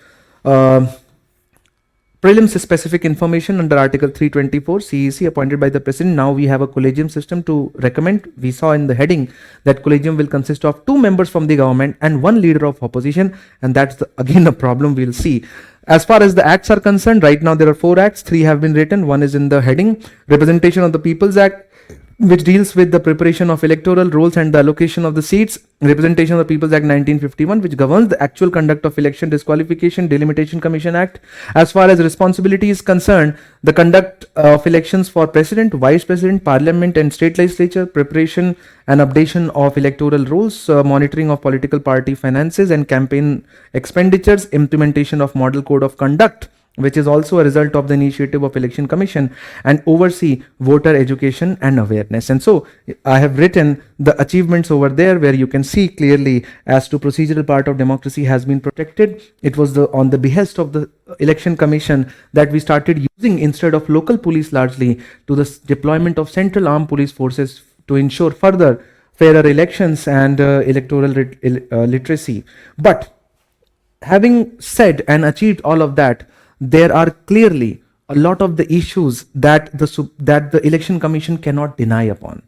prelims specific information under Article 324 CEC appointed by the President. Now we have a collegium system to recommend. We saw in the heading that collegium will consist of 2 members from the government and 1 leader of opposition, and that's again a problem we'll see. As far as the acts are concerned, right now there are 4 acts, 3 have been written, 1 is in the heading. Representation of the People's Act which deals with the preparation of electoral rolls and the allocation of the seats, Representation of the People's Act 1951, which governs the actual conduct of election, Disqualification, Delimitation Commission Act. As far as responsibility is concerned, the conduct of elections for president, vice president, parliament and state legislature, preparation and updation of electoral rolls, monitoring of political party finances and campaign expenditures, implementation of model code of conduct, which is also a result of the initiative of election commission, and oversee voter education and awareness. And so I have written the achievements over there, where you can see clearly as to procedural part of democracy has been protected. It was on the behest of the election commission that we started using, instead of local police largely, to the deployment of central armed police forces to ensure further fairer elections and electoral literacy. But having said and achieved all of that, there are clearly a lot of the issues that the election commission cannot deny upon.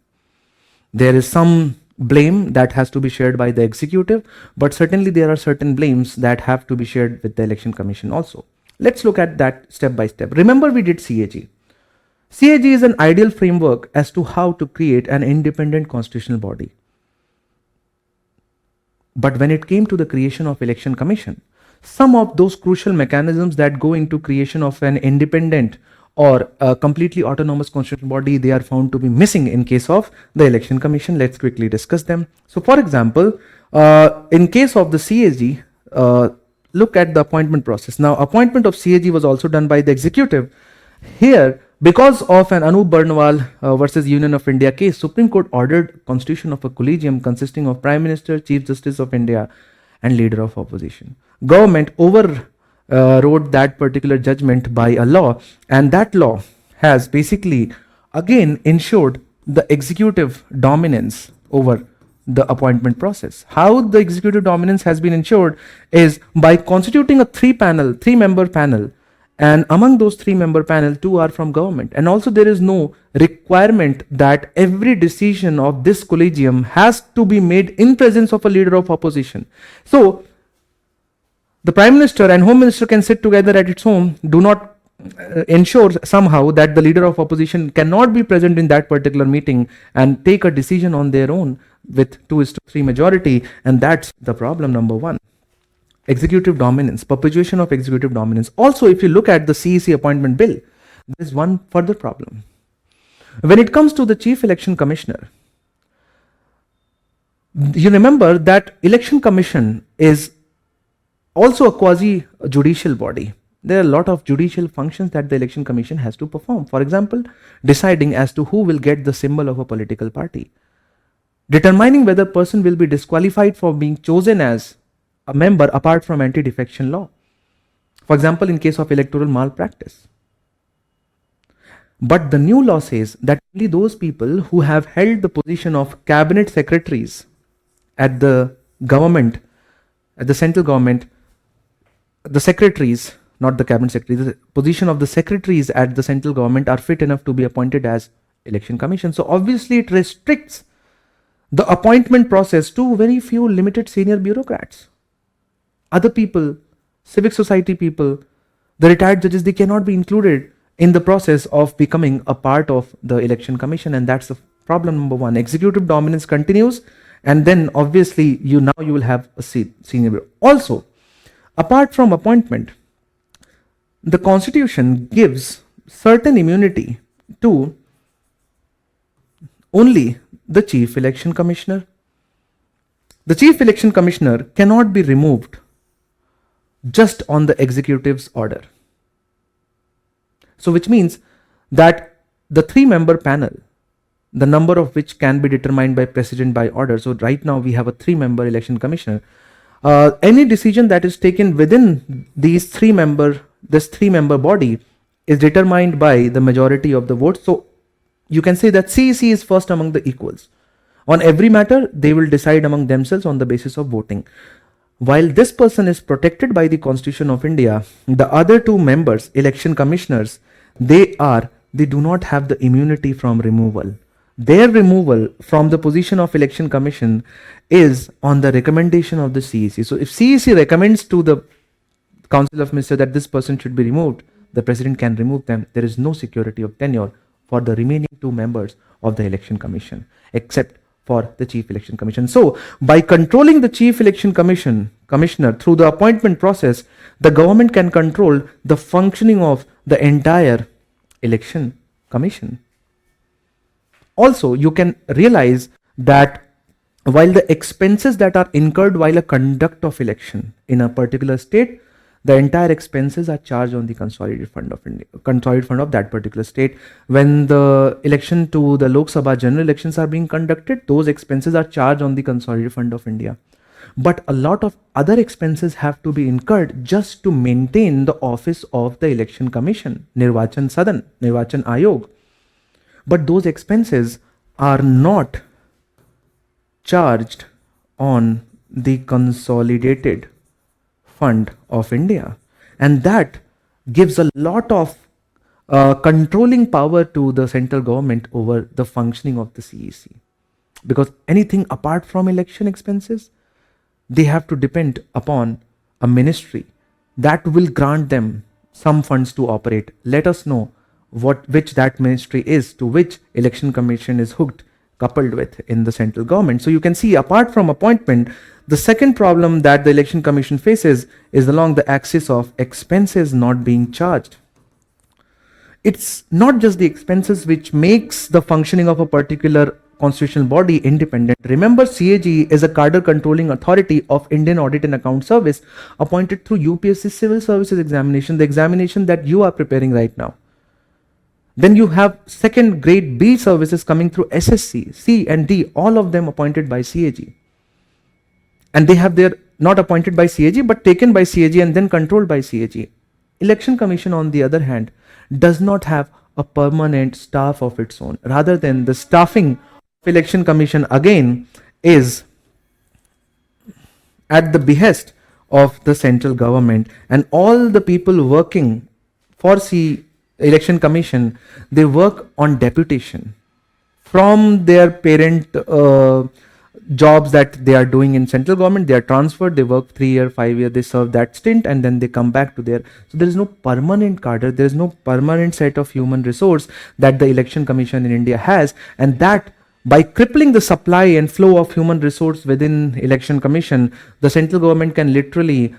There is some blame that has to be shared by the executive, but certainly there are certain blames that have to be shared with the election commission also. Let's look at that step by step. Remember, we did CAG. CAG is an ideal framework as to how to create an independent constitutional body. But when it came to the creation of election commission, some of those crucial mechanisms that go into creation of an independent or a completely autonomous constitutional body, they are found to be missing in case of the election commission. Let's quickly discuss them. So for example, in case of the CAG, look at the appointment process. Now, appointment of CAG was also done by the executive. Here, because of an Anup Barnwal versus Union of India case, Supreme Court ordered constitution of a collegium consisting of Prime Minister, Chief Justice of India and Leader of Opposition. Government overrode that particular judgment by a law, and that law has basically again ensured the executive dominance over the appointment process. How the executive dominance has been ensured is by constituting a three-member panel, and among those three-member panel, 2 are from government. And also there is no requirement that every decision of this collegium has to be made in presence of a leader of opposition. So the Prime Minister and Home Minister can sit together at its home, do not ensure somehow that the leader of opposition cannot be present in that particular meeting and take a decision on their own with 2:3 majority. And that's the problem number one. Executive dominance, perpetuation of executive dominance. Also, if you look at the CEC appointment bill, there is one further problem. When it comes to the Chief Election Commissioner, you remember that Election Commission is also a quasi-judicial body. There are a lot of judicial functions that the Election Commission has to perform. For example, deciding as to who will get the symbol of a political party, determining whether a person will be disqualified for being chosen as a member apart from anti-defection law. For example, in case of electoral malpractice. But the new law says that only those people who have held the position of cabinet secretaries at the government, at the central government, the secretaries, not the cabinet secretaries, the position of the secretaries at the central government are fit enough to be appointed as election commission. So obviously it restricts the appointment process to very few limited senior bureaucrats. Other people, civic society people, the retired judges, they cannot be included in the process of becoming a part of the election commission, and that's the problem number one. Executive dominance continues, and then obviously you will have a senior bureau. Also, apart from appointment, the constitution gives certain immunity to only the Chief Election Commissioner. The Chief Election Commissioner cannot be removed just on the executive's order. So which means that the three-member panel, the number of which can be determined by president by order. So right now we have a three-member election commissioner. Any decision that is taken within this three-member body is determined by the majority of the votes. So you can say that CEC is first among the equals. On every matter, they will decide among themselves on the basis of voting. While this person is protected by the Constitution of India, the other two members, election commissioners, they do not have the immunity from removal. Their removal from the position of election commission is on the recommendation of the CEC. So if CEC recommends to the Council of Ministers that this person should be removed, the president can remove them. There is no security of tenure for the remaining 2 members of the election commission, except for the chief election commission. So by controlling the chief election commissioner through the appointment process, the government can control the functioning of the entire election commission. Also, you can realize that while the expenses that are incurred while a conduct of election in a particular state, the entire expenses are charged on the consolidated fund of India, consolidated fund of that particular state. When the election to the Lok Sabha general elections are being conducted, those expenses are charged on the consolidated fund of India. But a lot of other expenses have to be incurred just to maintain the office of the election commission, Nirvachan Sadan, Nirvachan Ayog. But those expenses are not charged on the consolidated fund of India, and that gives a lot of controlling power to the central government over the functioning of the CEC, because anything apart from election expenses, they have to depend upon a ministry that will grant them some funds to operate. Let us know which that ministry is, to which election commission is coupled with in the central government. So you can see, apart from appointment, the second problem that the election commission faces is along the axis of expenses not being charged. It's not just the expenses which makes the functioning of a particular constitutional body independent. Remember, CAG is a cadre controlling authority of Indian Audit and Account Service, appointed through UPSC Civil Services examination, the examination that you are preparing right now. Then you have second grade B services coming through SSC, C and D, all of them appointed by CAG. And they have their, not appointed by CAG, but taken by CAG and then controlled by CAG. Election Commission, on the other hand, does not have a permanent staff of its own. Rather than the staffing of Election Commission again is at the behest of the central government, and all the people working for Election Commission, they work on deputation from their parent jobs that they are doing in central government. They are transferred, they work 3 year, 5 year, they serve that stint, and then they come back to their. So there is no permanent cadre, there is no permanent set of human resource that the Election Commission in India has, and that by crippling the supply and flow of human resource within Election Commission, the central government can literally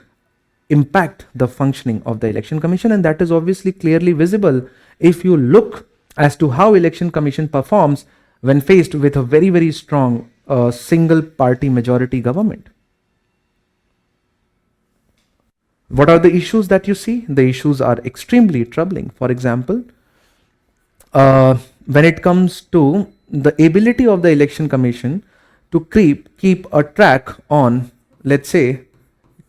impact the functioning of the Election Commission, and that is obviously clearly visible if you look as to how Election Commission performs when faced with a very, very strong single party majority government. What are the issues that you see? The issues are extremely troubling. For example, when it comes to the ability of the Election Commission to keep a track on, let's say,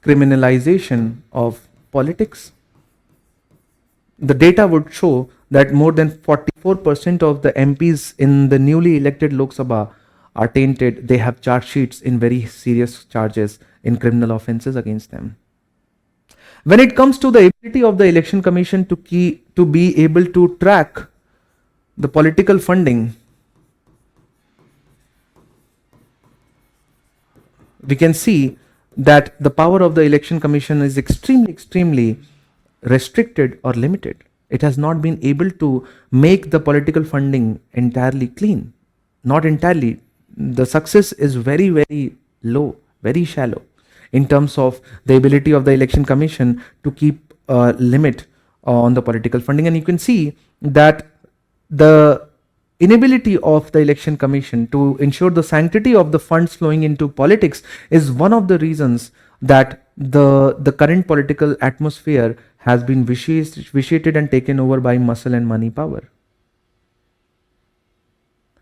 criminalization of politics. The data would show that more than 44% of the MPs in the newly elected Lok Sabha are tainted. They have charge sheets in very serious charges in criminal offenses against them. When it comes to the ability of the Election Commission to be able to track the political funding, we can see that the power of the Election Commission is extremely restricted or limited. It has not been able to make the political funding entirely clean. Not entirely. The success is very, very low, very shallow in terms of the ability of the Election Commission to keep a limit on the political funding. And you can see that the inability of the Election Commission to ensure the sanctity of the funds flowing into politics is one of the reasons that the current political atmosphere has been vitiated and taken over by muscle and money power.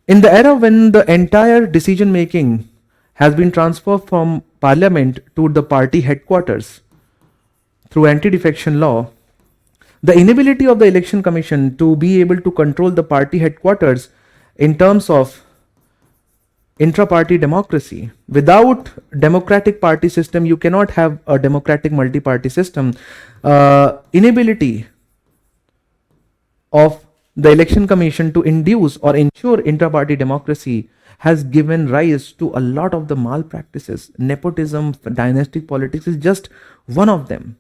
In the era when the entire decision making has been transferred from parliament to the party headquarters through anti-defection law, the inability of the Election Commission to be able to control the party headquarters in terms of intra-party democracy. Without democratic party system, you cannot have a democratic multi-party system. Inability of the Election Commission to induce or ensure intra-party democracy has given rise to a lot of the malpractices. Nepotism, dynastic politics is just one of them.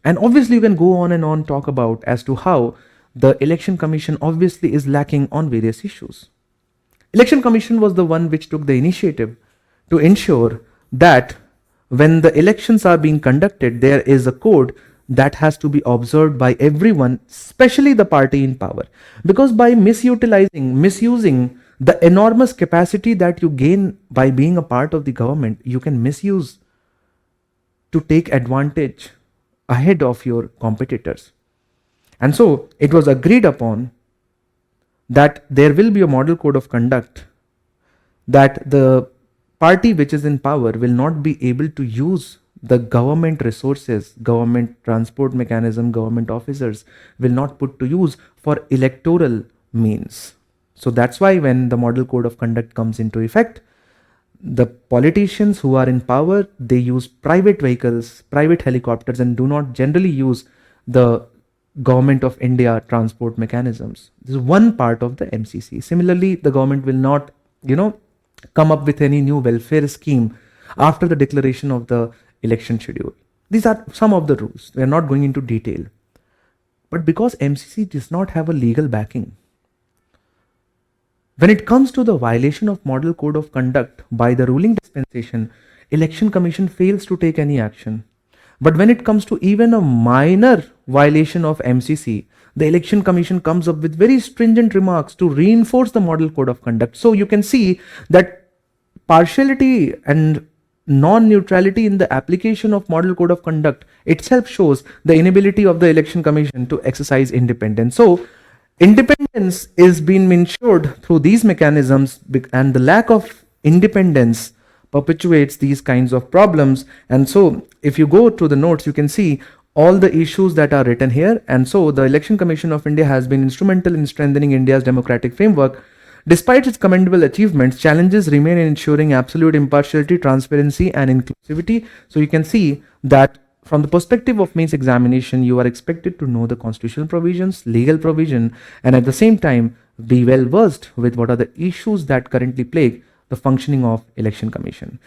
And obviously you can go on and on talk about as to how the Election Commission obviously is lacking on various issues. Election Commission was the one which took the initiative to ensure that when the elections are being conducted, there is a code that has to be observed by everyone, especially the party in power. Because by misusing the enormous capacity that you gain by being a part of the government, you can misuse to take advantage ahead of your competitors. And so it was agreed upon that there will be a model code of conduct, that the party which is in power will not be able to use the government resources, government transport mechanism, government officers will not put to use for electoral means. So that's why when the model code of conduct comes into effect, the politicians who are in power, they use private vehicles, private helicopters, and do not generally use the government of India transport mechanisms. This is one part of the MCC. Similarly, the government will not, come up with any new welfare scheme after the declaration of the election schedule. These are some of the rules. We are not going into detail. But because MCC does not have a legal backing, when it comes to the violation of model code of conduct by the ruling dispensation, Election Commission fails to take any action. But when it comes to even a minor violation of MCC, the Election Commission comes up with very stringent remarks to reinforce the model code of conduct. So you can see that partiality and non-neutrality in the application of model code of conduct itself shows the inability of the Election Commission to exercise independence. So independence is being ensured through these mechanisms, and the lack of independence perpetuates these kinds of problems. And so if you go to the notes, you can see all the issues that are written here. And so the Election Commission of India has been instrumental in strengthening India's democratic framework. Despite its commendable achievements, challenges remain in ensuring absolute impartiality, transparency, and inclusivity. So you can see that from the perspective of mains examination, you are expected to know the constitutional provisions, legal provision, and at the same time be well versed with what are the issues that currently plague the functioning of Election Commission.